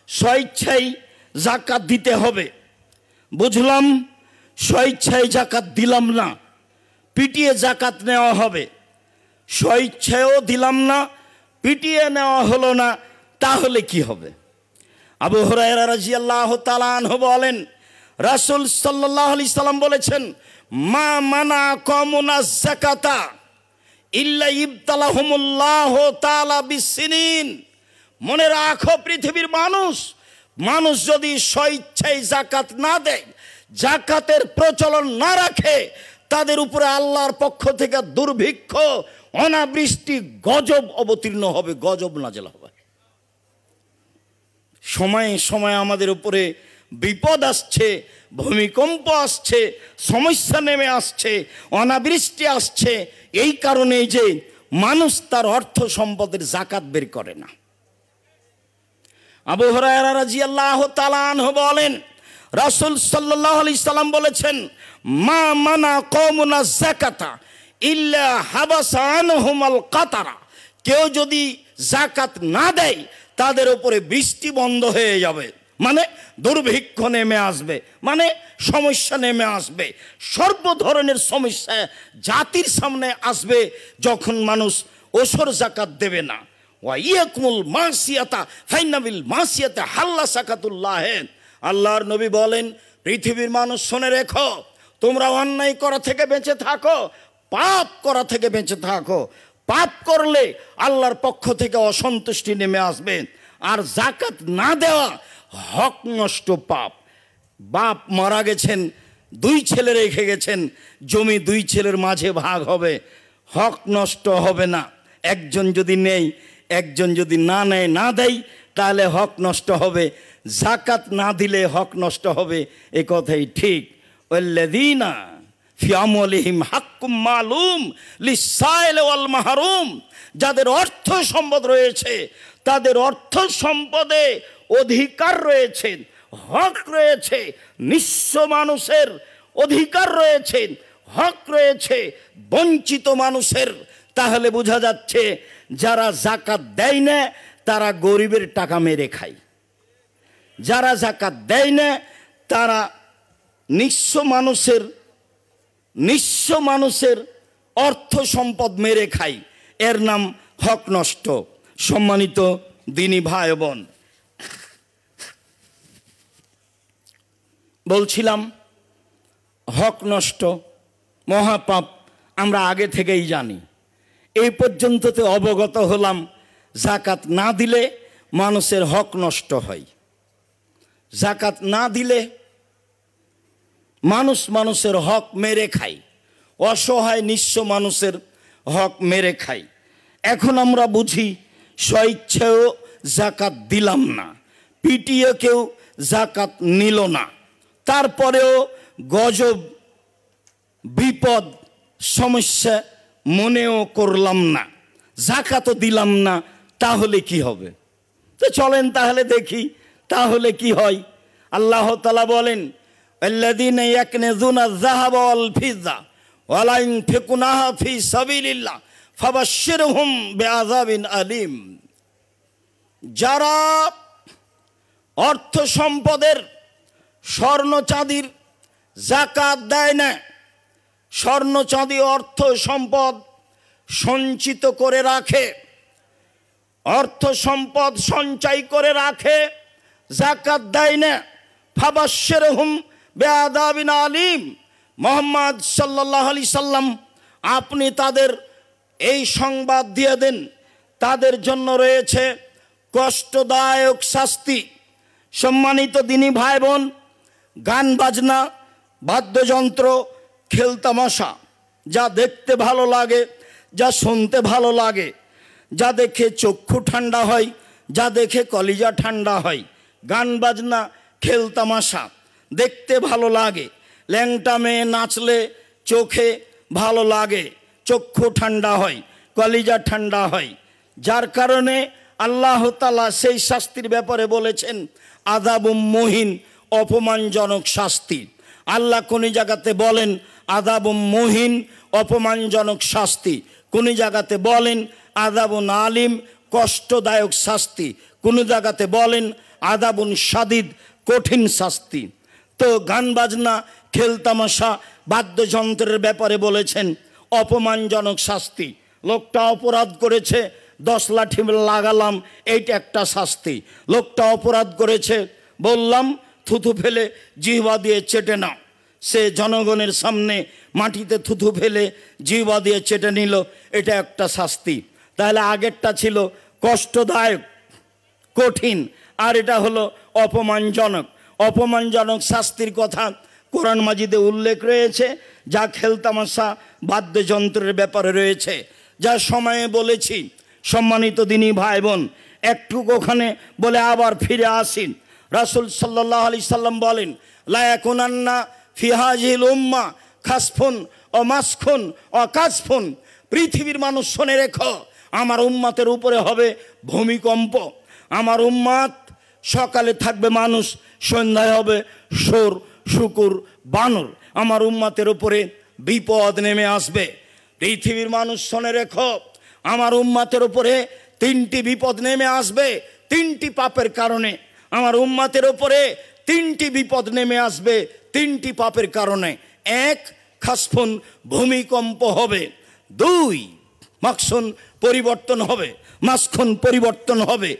স্বেচ্ছায় যাকাত দিতে হবে, বুঝলাম স্বেচ্ছায় যাকাত দিলাম না, পিটিয়ে যাকাত নেওয়া হবে। স্বেচ্ছায়ও দিলাম না, পিটিয়ে নেওয়া হলো না, তাহলে কি হবে? আবু হুরায়রা রাদিয়াল্লাহু তাআলা আনহু বলেন, রাসূল সাল্লাল্লাহু আলাইহি সাল্লাম বলেছেন, মা মানা কওমুনা যাকাতা ইল্লা ইবতালাহুমুল্লাহু তাআলা বিসসিনিন। মনে রাখো, পৃথিবীর মানুষ যদি স্বেচ্ছায় যাকাত না দেয়, যাকাতের প্রচলন না রাখে, তাদের উপরে আল্লাহর পক্ষ থেকে দুর্ভিক্ষ, অনাবৃষ্টি, গজব অবতীর্ণ হবে, গজব নাযিল হবে। সময়ে সময়ে আমাদের উপরে বিপদ আসছে, ভূমিকম্প আসছে, সমস্যা নেমে আসছে, অনাবৃষ্টি আসছে, এই কারণেই যে মানুষ তার অর্থ সম্পদের যাকাত বের করে না। আবু হুরায়রা রাদিয়াল্লাহু তাআলা আনহু বলেন, রাসূল সাল্লাল্লাহু আলাইহি সাল্লাম বলেছেন, মা মানা কওমুনা যাকাতা ইল্লা হাবাসা আনহুমাল কাতারা। কেউ যদি যাকাত না দেয়, তাদের উপরে বৃষ্টি বন্ধ হয়ে যাবে, মানে দুর্ভিক্ষ নেমে আসবে, মানে সমস্যা নেমে আসবে, সর্ব ধরনের সমস্যা জাতির সামনে আসবে যখন মানুষ ওসর যাকাত দেবে না। ওয়া ইয়াকুমুল মাসিয়াতা ফাইন্না বিল মাসিয়াতি হাল্লা সাকাতুল্লাহ। আল্লাহর নবী বলেন, পৃথিবীর মানুষ শুনে রেখো, তোমরা অন্যায় করা থেকে বেঁচে থাকো, পাপ করা থেকে বেঁচে থাকো। পাপ করলে আল্লাহর পক্ষ থেকে অসন্তুষ্টি নেমে আসবে। আর যাকাত না দেওয়া হক নষ্ট পাপ। বাপ মারা গেছেন, 2 ছেলে রেখে গেছেন, জমি 2 ছেলের মাঝে ভাগ হবে, হক নষ্ট হবে না। একজন যদি নেই, একজন যদি না নেয়, না দেয়, তাহলে হক নষ্ট হবে। যাকাত না দিলে হক নষ্ট হবে, এ কথাই ঠিক। ওয়াল্লাযীনা ফি আমওয়ালিহিম হাক্কুম মালুম লিসাইল ওয়াল মাহরুম, যাদের অর্থ সম্পদ রয়েছে তাদের অর্থ সম্পদে অধিকার রয়েছে, হক রয়েছে। নিঃস্ব মানুষের অধিকার রয়েছে, হক রয়েছে, বঞ্চিত মানুষের। তাহলে বোঝা যাচ্ছে যারা জাকাত দেয় না তারা গরিবের টাকা মেরে খায়, যারা জাকাত দেয় না তারা নিঃস্ব মানুষের অর্থ সম্পদ মেরে খায়। এর নাম হক নষ্ট। সম্মানিত দিনী ভাই বোন, বলছিলাম হক নষ্ট মহাপাপ আমরা আগে থেকেই জানি। এই পর্যন্ততে অবগত হলাম জাকাত না দিলে মানুষের হক নষ্ট হয়। জাকাত না দিলে মানুষের হক মেরে খায়, অসহায় নিঃস্ব মানুষের হক মেরে খায়। এখন আমরা বুঝি স্বইচ্ছায়ও জাকাত দিলাম না, পিটিয়ে কেউ জাকাত নিল না, তারপরেও গজব বিপদ সমস্যা মনেও করলাম না, জাকাতও দিলাম না, তাহলে কি হবে? তো চলেন তাহলে দেখি তাহলে কি হয়। আল্লাহ তাআলা বলেন, আল্লাযীনা ইয়াকনিজুনা আয-যাহাবা ওয়াল ফিদ্দা ওয়া লা ইউনফিকুনাহা ফি সাবিলিল্লাহ ফাবাশশিরহুম বিআযাবিন আলীম। যারা অর্থ সম্পদের স্বর্ণ চাঁদির জাকাত দেয় না, স্বর্ণ চাঁদি অর্থ সম্পদ সঞ্চিত করে রাখে, অর্থ সম্পদ সঞ্চয় করে রাখে, জাকাত দেয় না, ফাবাশশিরহুম বিআযাবিন আলীম। মুহাম্মদ সাল্লাল্লাহু আলাইহি সাল্লাম আপনি তাদের এই সংবাদ দিয়ে দেন, তাদের জন্য রয়েছে কষ্টদায়ক শাস্তি। সম্মানিত দিনী ভাই বোন, গান বাজনা, বাদ্যযন্ত্র, খেলতামাশা যা দেখতে ভালো লাগে, যা শুনতে ভালো লাগে, যা দেখে চক্ষু ঠান্ডা হয়, যা দেখে কলিজা ঠান্ডা হয়, গান বাজনা খেলতামাশা দেখতে ভালো লাগে, ল্যাংটা মেয়ে নাচলে চোখে ভালো লাগে, চক্ষু ঠান্ডা হয়, কলিজা ঠান্ডা হয়। যার কারণে আল্লাহ তাআলা সেই শাস্তির ব্যাপারে বলেছেন আযাবুম মুহিন, অপমানজনক শাস্তি। আল্লাহ কোন জায়গাতে বলেন আযাবুম মুহিন, অপমানজনক শাস্তি, কোন জায়গাতে বলেন আযাবুন আলিম, কষ্টদায়ক শাস্তি, কোন জায়গাতে বলেন আযাবুন শাদীদ, কঠিন শাস্তি। তো গান বাজনা খেলতামাশা বাদ্যযন্ত্রের ব্যাপারে বলেছেন অপমানজনক শাস্তি। লোকটা অপরাধ করেছে, 10 লাঠি লাগালাম, এইটা একটা শাস্তি। লোকটা অপরাধ করেছে, বললাম থুথু ফেলে জিহ্বা দিয়ে চেটে নাও, সে জনগণের সামনে মাটিতে থুথু ফেলে জিহ্বা দিয়ে চেটে নিল, এটা একটা শাস্তি। তাহলে আগেরটা ছিল কষ্টদায়ক কঠিন, আর এটা হলো অপমানজনক। অপমানজনক শাস্তির কথা কোরআন মাজিদে উল্লেখ রয়েছে, যা খেলতামাশা বাদ্যযন্ত্রের ব্যাপারে রয়েছে, যা সময়ে বলেছি। সম্মানিত দিনী ভাই বোন, একটু ওখানে বলে আবার ফিরে আসি। রাসূল সাল্লাল্লাহু আলাইহি সাল্লাম বলেন, লা ইয়াকুনান্না ফি হাযিহিল উম্মাহ খাসফুন ও মাসখুন ও কাসফুন। পৃথিবীর মানুষ শুনে রেখো, আমার উম্মতের উপরে হবে ভূমিকম্প। আমার উম্মত সকালে থাকবে মানুষ, সন্ধ্যায় হবে সোর শুকুর বানর। আমার উম্মতের উপরে বিপদ নেমে আসবে। পৃথিবীর মানুষ শুনে রেখো, আমার উম্মতের উপরে 3টি বিপদ নেমে আসবে, 3টি পাপের কারণে। আমার উম্মতের উপরে 3টি বিপদ নেমে আসবে, 3টি পাপের কারণে। 1, খাসফুন, ভূমিকম্প হবে। 2, মাকসুন, পরিবর্তন হবে, মাসখুন, পরিবর্তন হবে।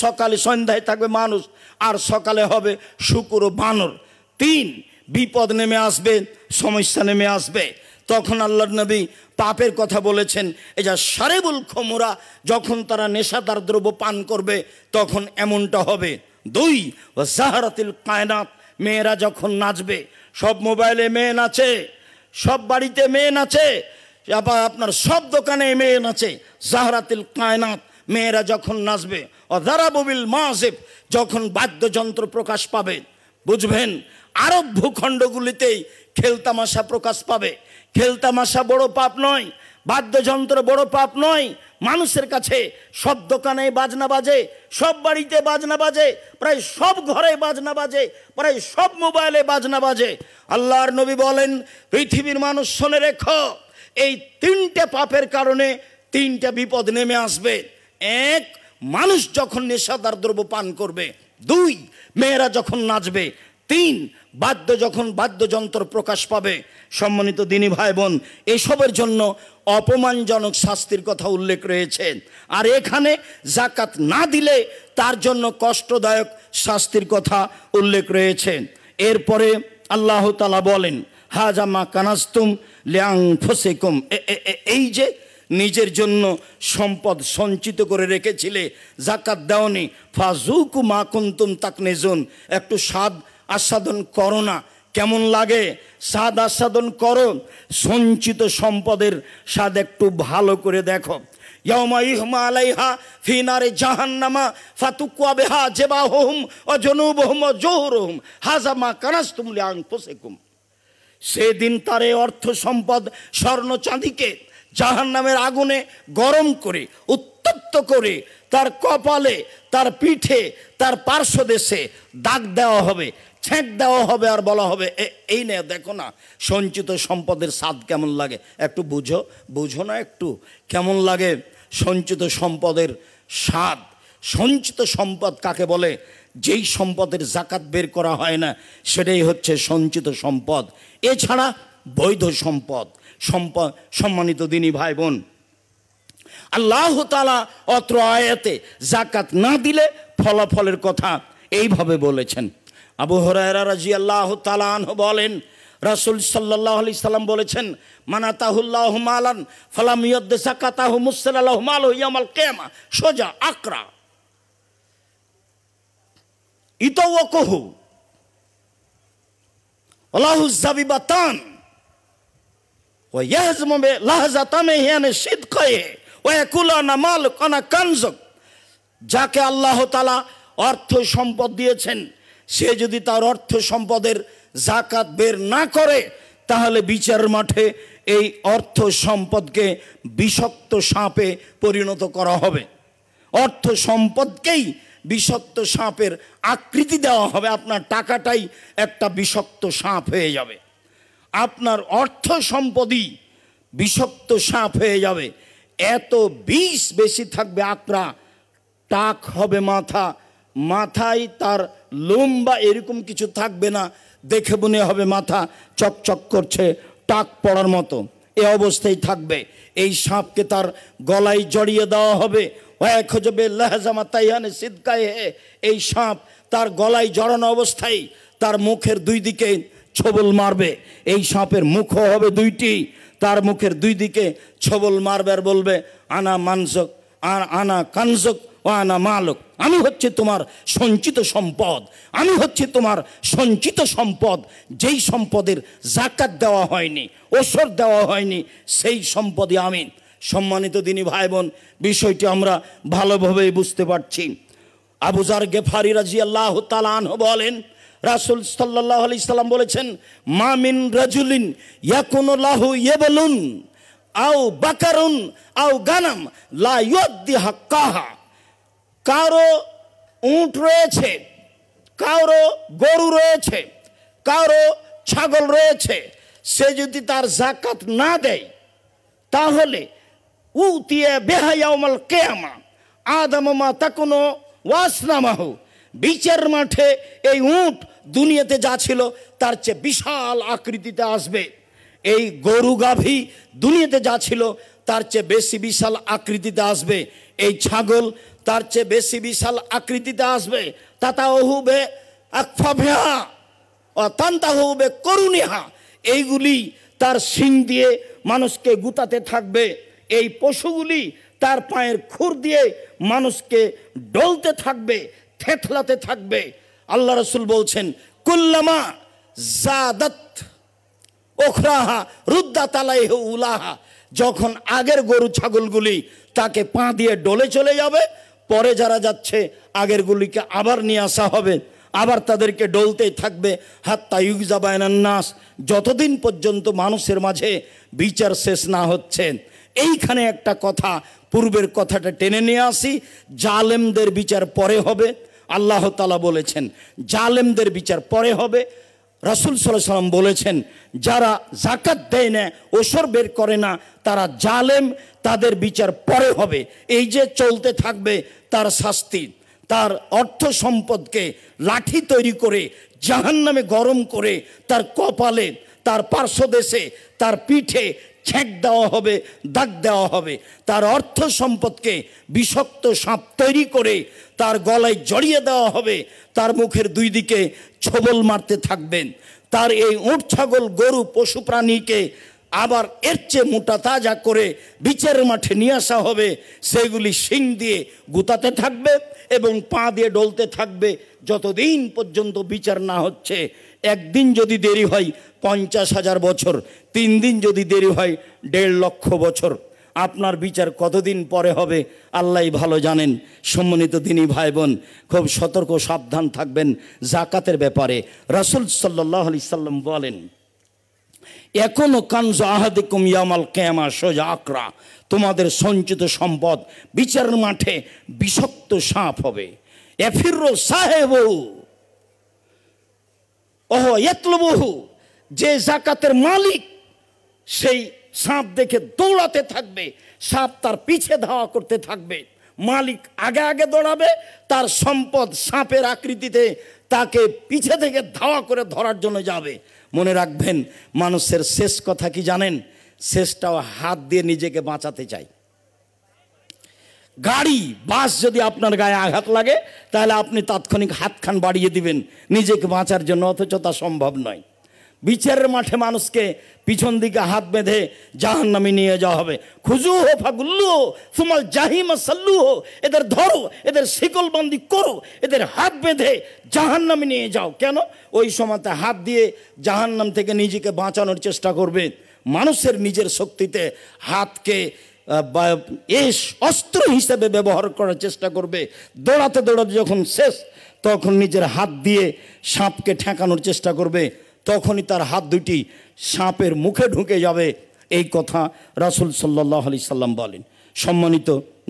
সকালে সন্ধ্যায় থাকবে মানুষ, আর সকালে হবে শুকুর ও বানর। 3, বিপদ নেমে আসবে, সমস্যা নেমে আসবে। তখন আল্লাহর নবী পাপের কথা বলেছেন, এই যা শারিবুল খুমরা, যখন তারা নেশাদার দ্রব্য পান করবে তখন এমনটা হবে। 2, জাহরাতিল কায়নাত, মেয়েরা যখন নাচবে। সব মোবাইলে মেয়ে নাচে, সব বাড়িতে মেয়ে নাচে, আবার আপনার সব দোকানে মেয়ে নাচে। জাহরাতিল কায়নাত, মেয়েরা যখন নাচবে। ও দারাবুবিল মাযিব, যখন বাদ্যযন্ত্র প্রকাশ পাবে, বুঝবেন আরব ভূখণ্ডগুলিতেই খেলতামাশা প্রকাশ পাবে। খেলতামাশা বড় পাপ নয়, বাদ্যযন্ত্র বড় পাপ নয়। মানুষের কাছে সব দোকানে বাজনা বাজে, সব বাড়িতে বাজনা বাজে, প্রায় সব ঘরে বাজনা বাজে, প্রায় সব মোবাইলে বাজনা বাজে। আল্লাহর নবী বলেন, পৃথিবীর মানুষ শুনে রেখো, এই তিনটে পাপের কারণে তিনটা বিপদ নেমে আসবে। এক, মানুষ যখন নেশাদার দ্রব্য পান করবে। দুই, মেয়েরা যখন নাচবে। তিন, বাদ্যযন্ত্র প্রকাশ পাবে। সম্মানিত দিনী ভাই বোন, এসবের জন্য অপমানজনক শাস্তির কথা উল্লেখ রয়েছে। আর এখানে যাকাত না দিলে তার জন্য কষ্টদায়ক শাস্তির কথা উল্লেখ রয়েছে। এরপরে আল্লাহ তাআলা বলেন, হাজা মা কানাস্তুম লিআনফুসিকুম, এই যে নিজের জন্য সম্পদ সঞ্চিত করে রেখেছিলে, যাকাত দাওনি, ফাজুকু মা কুনতুম তাকনিজুন, একটু স্বাদ আস্বাদন করো না। কেমন লাগে? স্বাদ আস্বাদন করো, সঞ্চিত সম্পদের স্বাদ একটু ভালো করে দেখো। ইয়াউমা ইহমা আলাইহা ফি নারে জাহান্নামা ফাতুকুয়া বিহা জিবাহুম ওয়া জুনুবুহুম ওয়া জুহুরুহুম হাযা মা কানাস্তুম লিআনফুসিকুম। সেদিন তার অর্থ সম্পদ স্বর্ণ চাঁদিকে জাহান্নামের আগুনে গরম করে উত্তপ্ত করে তার কপালে, তার পিঠে, তার পার্শ্বদেশে দাগ দেওয়া হবে, ছেঁক দেওয়া হবে, আর বলা হবে এই নে দেখো না সঞ্চিত সম্পদের স্বাদ কেমন লাগে, একটু বুঝো না একটু কেমন লাগে সঞ্চিত সম্পদের স্বাদ। সঞ্চিত সম্পদ কাকে বলে? যেই সম্পদের যাকাত বের করা হয় না সেটাই হচ্ছে সঞ্চিত সম্পদ। এছাড়া বৈধ সম্পদ। সম্মানিত দিনী ভাই বোন, আল্লাহ তাআলা অত্র আয়াতে যাকাত না দিলে ফলাফলের কথা এইভাবে বলেছেন। আবু হুরায়রা রাদিয়াল্লাহু তাআলা আনহু বলেন, রাসূল সাল্লাল্লাহু আলাইহি সাল্লাম বলেছেন, মানাতাহুল্লাহু মালান ফালাম ইউদ্দি যাকাতাহু মুসসালাহু মালহু ইয়াউমাল কিয়ামা সোজা আকরা ইতাওয়াকুহু আল্লাহু যাবিবাতান ওয়া ইয়াহজমু লাহজাতামে হিয়ানে সিদকায়ে ওয়া ইয়াকুলানা মালক আনা কানজুক। যাকে আল্লাহ তাআলা অর্থ সম্পদ দিয়েছেন, সে যদি তার অর্থ সম্পদের যাকাত বের না করে তাহলে বিচারের মাঠে এই অর্থ সম্পদকে বিষাক্ত সাপে পরিণত করা হবে। অর্থ সম্পদকেই বিষাক্ত সাপের আকৃতি দেওয়া হবে। আপনার টাকাটাই একটা বিষাক্ত সাপ হয়ে যাবে, আপনার অর্থ সম্পদই বিষাক্ত সাপ হয়ে যাবে। এত বিষ বেশি থাকবে, আকরা, টাক হবে মাথা, মাথায় তার লোম বা এরকম কিছু থাকবে না, দেখে মনে হবে মাথা চকচক করছে, টাক পড়ার মতো এ অবস্থায় থাকবে। এই সাপকে তার গলায় জড়িয়ে দেওয়া হবে। এই সাপ তার গলায় জড়ানো অবস্থায় তার মুখের দুই দিকে ছবল মারবে। এই সাপের মুখও হবে দুইটি, তার মুখের দুই দিকে ছবল মারবে আর বলবে, আনা মানজক আর আনা কানজক ও আনা মালক, আমি হচ্ছে তোমার সঞ্চিত সম্পদ, আমি হচ্ছে তোমার সঞ্চিত সম্পদ। যেই সম্পদের যাকাত দেওয়া হয়নি, ওসর দেওয়া হয়নি, সেই সম্পদই আমি। সম্মানিত দিনী ভাই বোন, বিষয়টি আমরা ভালোভাবে বুঝতে পারছি। আবু যার গেফারি রাদিয়াল্লাহু তাআলা আনহু বলেন, রাসূল সাল্লাল্লাহু আলাইহি সাল্লাম বলেছেন, মা মিন রাজুলিন ইয়াকুনু লাহু ইয়াবলুন আও বাকারুন আও গানাম লা ইউদ্দি হাক্কাহা। কারো উট রয়েছে, কারো গরু রয়েছে, কারো ছাগল রয়েছে, সে যদি তার যাকাত না দেয় তাহলে উতিয়া বিহা ইয়াউমাল কিয়ামা আদামু মা তাকুনু ওয়াসনামাহু। বিচার মাঠে এই উট দুনিয়াতে যা ছিল তার চেয়ে বিশাল আকৃতিতে আসবে। এই গরু গাভী দুনিয়াতে যা ছিল তার চেয়ে বেশি বিশাল আকৃতিতে আসবে। এই ছাগল তার চেয়ে বেশি বিশাল আকৃতিতে আসবে। তাতাহুবে আকফাবিহা ও তান্তাহুবে করুনিহা, এইগুলি তার শিং দিয়ে মানুষকে গুতাতে থাকবে। এই পশুগুলি তার পায়ের খুর দিয়ে মানুষকে ডলতে থাকবে, থেতলাতে থাকবে। আল্লাহ রাসূল বলছেন, কুল্লামা জাদাত ওখরাহা রুদ্দাত আলাইহি উলাহা। যখন আগের গরু ছাগলগুলি তাকে পা দিয়ে ডলে চলে যাবে, পরে যারা যাচ্ছে আগেরগুলিকে আবার নিয়ে আসা হবে। আবার তাদেরকে ডলতেই থাকবে হাত্তা ইউজা বায়নান নাস, যতদিন পর্যন্ত মানুষের মাঝে বিচার শেষ না হচ্ছে। এইখানে একটা কথা, পূর্বের কথাটা টেনে নিয়ে আসি, জালেমদের বিচার পরে হবে। আল্লাহ তাআলা বলেছেন জালেমদের বিচার পরে হবে। রাসূল সাল্লাল্লাহু আলাইহি ওয়াসাল্লাম বলেছেন যারা যাকাত দেয় না, ওসর বের করে না, তারা জালেম, তাদের বিচার পরে হবে। এই যে চলতে থাকবে তার শাস্তি, তার অর্থ সম্পদকে লাঠি তৈরি করে জাহান্নামে গরম করে তার কপালে, তার পার্শ্বদেশে, তার পিঠে ছ্যাঁক দেওয়া হবে, দাগ দেওয়া হবে। তার অর্থ সম্পদকে বিষাক্ত সাপ তৈরি করে তার গলায় জড়িয়ে দেওয়া হবে, তার মুখের দুই দিকে ছোবল মারতে থাকবেন। তার এই উট ছাগল গরু পশু প্রাণীকে আবার এর চেয়ে মোটা তাজা করে বিচারের মাঠে নিয়ে আসা হবে, সেগুলি শিং দিয়ে গুতাতে থাকবে এবং পা দিয়ে ডলতে থাকবে যতদিন পর্যন্ত বিচার না হচ্ছে। একদিন যদি দেরি হয় 50,000 বছর, 3 দিন যদি দেরি হয় 1.5 লক্ষ বছর। আপনার বিচার কতদিন পরে হবে আল্লাহই ভালো জানেন। সম্মানিত দিনী ভাই বোন, খুব সতর্ক সাবধান থাকবেন যাকাতের ব্যাপারে। রাসূল সাল্লাল্লাহু আলাইহি সাল্লাম বলেন এখনো কানজু আহাদিকুম ইয়ামাল কিয়ামা সোজা আকরা, তোমাদের সঞ্চিত সম্পদ বিচারের মাঠে বিষাক্ত সাপ হবে। এফিরু সাহেবু ওহ ইয়াতলুবুহু, যে যাকাতের মালিক সেই সাপ দেখে দৌড়াতে থাকবে, সাপ তার পিছে ধাওয়া করতে থাকবে। মালিক আগে আগে দৌড়াবে, তার সম্পদ সাপের আকৃতিতে তাকে পিছে থেকে ধাওয়া করে ধরার জন্য যাবে। মনে রাখবেন মানুষের শেষ কথা কি জানেন? শেষটাও হাত দিয়ে নিজেকে বাঁচাতে চাই। গাড়ি বাস যদি আপনার গায়ে আঘাত লাগে তাহলে আপনি তাৎক্ষণিক হাতখান বাড়িয়ে দিবেন নিজেকে বাঁচার জন্য, অথচ তা সম্ভব নয়। বিচারের মাঠে মানুষকে পিছন দিকে হাত বেঁধে জাহান্নামে নিয়ে যাওয়া হবে। খুজু হো ফাগুল্লু সুমাল জাহিমা সাল্লু হো, এদের ধরো, এদের শিকলবন্দি করো, এদের হাত বেঁধে জাহান্নামে নিয়ে যাও। কেন? ওই সময়তে হাত দিয়ে জাহান্নাম থেকে নিজেকে বাঁচানোর চেষ্টা করবে। মানুষের নিজের শক্তিতে হাতকে অস্ত্র হিসেবে ব্যবহার করার চেষ্টা করবে। দৌড়াতে দৌড়াতে যখন শেষ, তখন নিজের হাত দিয়ে সাপকে ঠেকানোর চেষ্টা করবে, তখনই তার হাত দুটি সাপের মুখে ঢুকে যাবে। এই কথা রাসূল সাল্লাল্লাহু আলাইহি সাল্লাম বলেন। সম্মানিত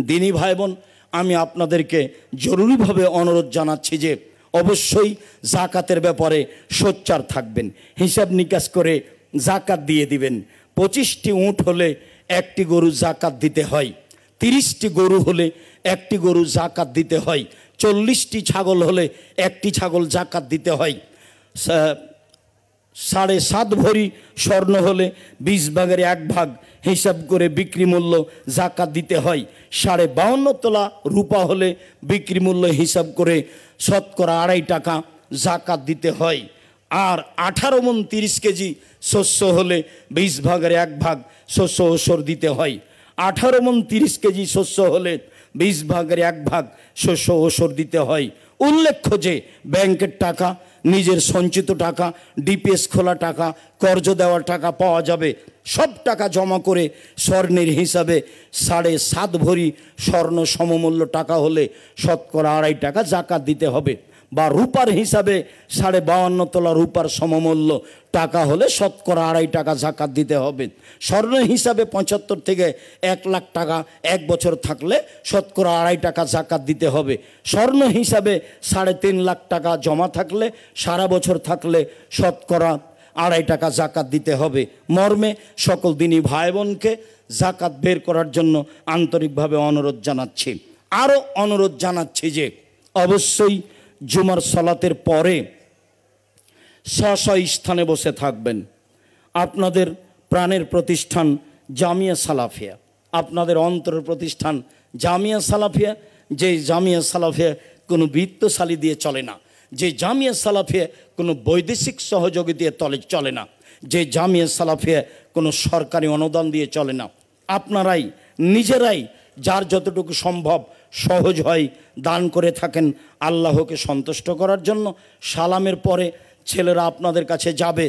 দিনী ভাই বোন, আমি আপনাদেরকে জরুরিভাবে অনুরোধ জানাচ্ছি যে অবশ্যই যাকাতের ব্যাপারে সোচ্চার থাকবেন, হিসাব নিকাশ করে যাকাত দিয়ে দিবেন। 25টি উট হলে 1টি গরু যাকাত দিতে হয়, 30টি গরু হলে 1টি গরু যাকাত দিতে হয়, 40টি ছাগল হলে 1টি ছাগল যাকাত দিতে হয়, 7.5 ভরি স্বর্ণ হলে 20 ভাগের 1 ভাগ হিসাব করে বিক্রি মূল্য যাকাত দিতে হয়, 52.5 তোলা রূপা হলে বিক্রি মূল্য হিসাব করে শতকরা 2.5 টাকা যাকাত দিতে হয়। আর 18 মণ 30 কেজি শস্য হলে 20 ভাগের 1 ভাগ শস্য ওসর দিতে হয়। 18 মণ 30 কেজি শস্য হলে 20 ভাগের 1 ভাগ শস্য ওসর দিতে হয়। উল্লেখ্য যে ব্যাংকের টাকা, নিজের সঞ্চিত টাকা, ডিপিএস খোলা টাকা, কর্জ দেওয়ার টাকা পাওয়া যাবে। সব টাকা জমা করে স্বর্ণের হিসাবে 7.5 ভরি স্বর্ণ সমমূল্য টাকা হলে শতকরা 2.5 টাকা যাকাত দিতে হবে। বা রূপার হিসাবে 52.5 তোলা রূপার সমমূল্য টাকা হলে শতকরা 2.5 টাকা যাকাত দিতে হবে। স্বর্ণ হিসাবে 75 থেকে 1 লাখ টাকা 1 বছর থাকলে শতকরা 2.5 টাকা যাকাত দিতে হবে। স্বর্ণ হিসাবে 3.5 লাখ টাকা জমা থাকলে, সারা বছর থাকলে শতকরা 2.5 টাকা যাকাত দিতে হবে। মর্মে সকল দিনী ভাই বোনকে যাকাত বের করার জন্য আন্তরিকভাবে অনুরোধ জানাচ্ছি। আরও অনুরোধ জানাচ্ছি যে অবশ্যই জুমার সালাতের পরে স্ব স্থানে বসে থাকবেন। আপনাদের প্রাণের প্রতিষ্ঠান জামিয়া সালাফিয়া, আপনাদের অন্তরের প্রতিষ্ঠান জামিয়া সালাফিয়া, যে জামিয়া সালাফিয়া কোনো বৃত্তশালী দিয়ে চলে না, যে জামিয়া সালাফিয়া কোনো বৈদেশিক সহযোগী দিয়ে চলে না, যে জামিয়া সালাফিয়া কোনো সরকারি অনুদান দিয়ে চলে না। আপনারাই নিজেরাই যার যতটুকু সম্ভব সহজ হয় দান করে থাকেন আল্লাহকে সন্তুষ্ট করার জন্য। সালামের পরে ছেলেরা আপনাদের কাছে যাবে,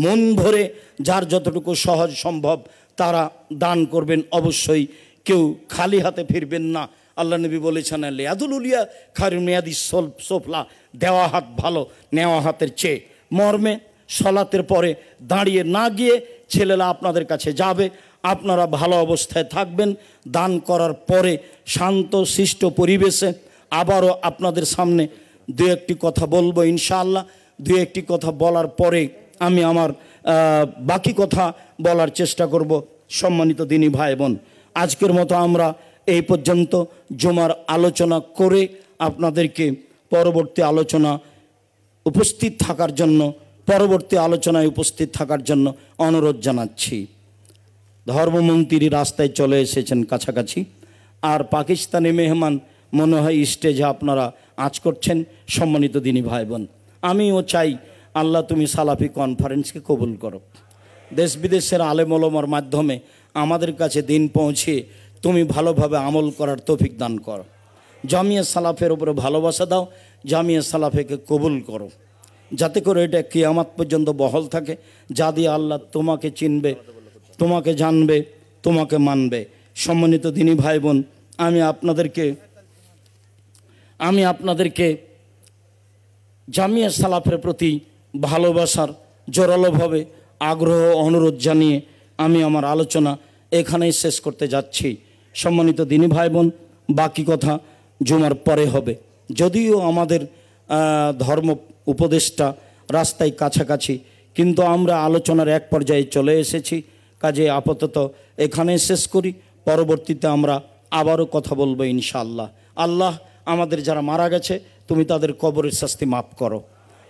মন ভরে যার যতটুকু সহজ সম্ভব তারা দান করবেন। অবশ্যই কেউ খালি হাতে ফিরবেন না। আল্লাহ নবী বলেছেন লিয়াদুল উলিয়া খায়রুম মিনাদি সুফলা, দেওয়া হাত ভালো নেওয়া হাতের চেয়ে। মর্মে সলাতের পরে দাঁড়িয়ে না গিয়ে ছেলেরা আপনাদের কাছে যাবে, আপনারা ভালো অবস্থায় থাকবেন। দান করার পরে শান্ত শিষ্ট পরিবেশে আবারও আপনাদের সামনে দু একটি কথা বলবো ইনশাআল্লাহ। দু একটি কথা বলার পরে আমি আমার বাকি কথা বলার চেষ্টা করব। সম্মানিত দিনী ভাই বোন, আজকের মতো আমরা এই পর্যন্ত জুমার আলোচনা করে আপনাদেরকে পরবর্তী আলোচনায় উপস্থিত থাকার জন্য অনুরোধ জানাচ্ছি। ধর্মমন্ত্রী রাস্তায় চলে এসেছেন কাছাকাছি, আর পাকিস্তানি মেহমান মনে হয় স্টেজে আপনারা আঁচ করছেন। সম্মানিত দিনী ভাই বোন, আমিও চাই আল্লাহ তুমি সালাফি কনফারেন্সকে কবুল করো। দেশ বিদেশের আলেম ওলামার মাধ্যমে আমাদের কাছে দিন পৌঁছে তুমি ভালোভাবে আমল করার তৌফিক দান করো। জামিয়া সালাফের উপরে ভালোবাসা দাও, জামিয়া সালাফেকে কবুল করো, যাতে করে এটা কিয়ামত পর্যন্ত বহাল থাকে, যা দিয়ে আল্লাহ তোমাকে চিনবে, তোমাকে জানবে, তোমাকে মানবে। সম্মানিত দিনী ভাই বোন, আমি আপনাদেরকে জামিয়া সালাফের প্রতি ভালোবাসার জোরালোভাবে আগ্রহ অনুরোধ জানিয়ে আমি আমার আলোচনা এখানেই শেষ করতে যাচ্ছি। সম্মানিত দিনী ভাই বোন, বাকি কথা জুমার পরে হবে। যদিও আমাদের ধর্ম উপদেষ্টা রাস্তায় কাছাকাছি, কিন্তু আমরা আলোচনার এক পর্যায়ে চলে এসেছি। কাজে আপাতত এখানে শেষ করি, পরবর্তীতে আমরা আবারও কথা বলবো ইনশাআল্লাহ। আল্লাহ আমাদের যারা মারা গেছে তুমি তাদের কবরের শাস্তি মাফ করো।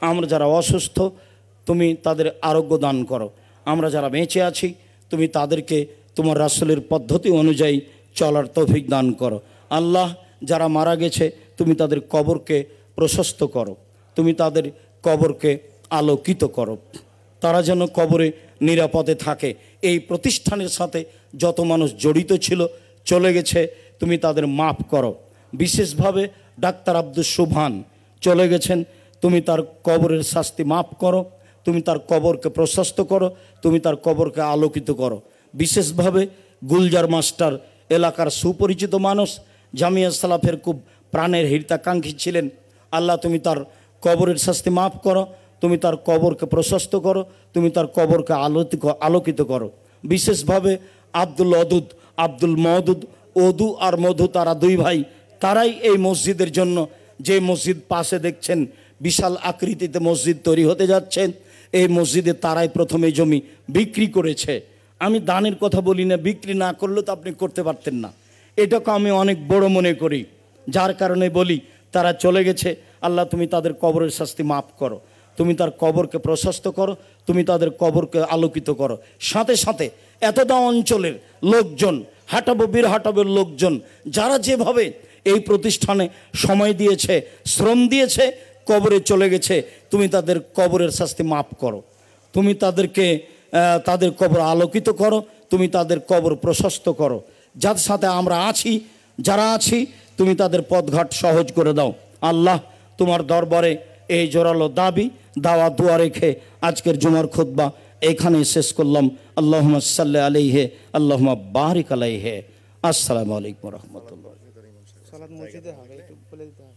আমরা যারা অসুস্থ তুমি তাদের আরোগ্য দান করো। আমরা যারা বেঁচে আছি তুমি তাদেরকে তোমার রাসূলের পদ্ধতি অনুযায়ী চলার তৌফিক দান করো। আল্লাহ যারা মারা গেছে তুমি তাদের কবরকে প্রশস্ত করো, তুমি তাদের কবরকে আলোকিত করো, তারা যেন কবরে নিরাপদে থাকে। এই প্রতিষ্ঠানের সাথে যত মানুষ জড়িত ছিল চলে গেছে, তুমি তাদের মাফ করো। বিশেষভাবে ডাক্তার আব্দুল সুবহান চলে গেছেন, তুমি তার কবরের শাস্তি মাফ করো, তুমি তার কবরকে প্রশস্ত করো, তুমি তার কবরকে আলোকিত করো। বিশেষভাবে গুলজার মাস্টার এলাকার সুপরিচিত মানুষ, জামিয়া সালাফের খুব প্রাণের হিতাকাঙ্ক্ষী ছিলেন। আল্লাহ তুমি তার কবরের শাস্তি মাফ করো, তুমি তার কবরকে প্রশস্ত করো, তুমি তার কবরকে আলোকিত করো। বিশেষভাবে আব্দুল মওদুদ, ওদু আর মধু, তারা দুই ভাই, তারাই এই মসজিদের জন্য, যে মসজিদ পাশে দেখছেন বিশাল আকৃতিতে মসজিদ তৈরি হতে যাচ্ছেন, এই মসজিদে তারাই প্রথমে জমি বিক্রি করেছে। আমি দানের কথা বলি না, বিক্রি না করলে তো আপনি করতে পারতেন না, এটাকে আমি অনেক বড় মনে করি, যার কারণে বলি তারা চলে গেছে। আল্লাহ তুমি তাদের কবরের শাস্তি মাফ করো, তুমি তার কবরকে প্রশস্ত করো, তুমি তাদের কবরকে আলোকিত করো। সাথে সাথে এতটা অঞ্চলের লোকজন, বীরহাটাবের লোকজন, যারা যেভাবে এই প্রতিষ্ঠানে সময় দিয়েছে, শ্রম দিয়েছে, কবরে চলে গেছে, তুমি তাদের কবরের শাস্তি মাফ করো, তুমি তাদের কবর আলোকিত করো, তুমি তাদের কবর প্রশস্ত করো। যার সাথে আমরা আছি, যারা আছি, তুমি তাদের পথঘাট সহজ করে দাও। আল্লাহ তোমার দরবারে এই জোরালো দাওয়া দোয়া রেখে আজকের জুমার খুতবা এখানেই শেষ করলাম। আল্লাহুম্মা সাল্লি আলাইহি, আল্লাহুম্মা বারিক আলাইহি। আসসালামু আলাইকুম ওয়া রাহমাতুল্লাহ।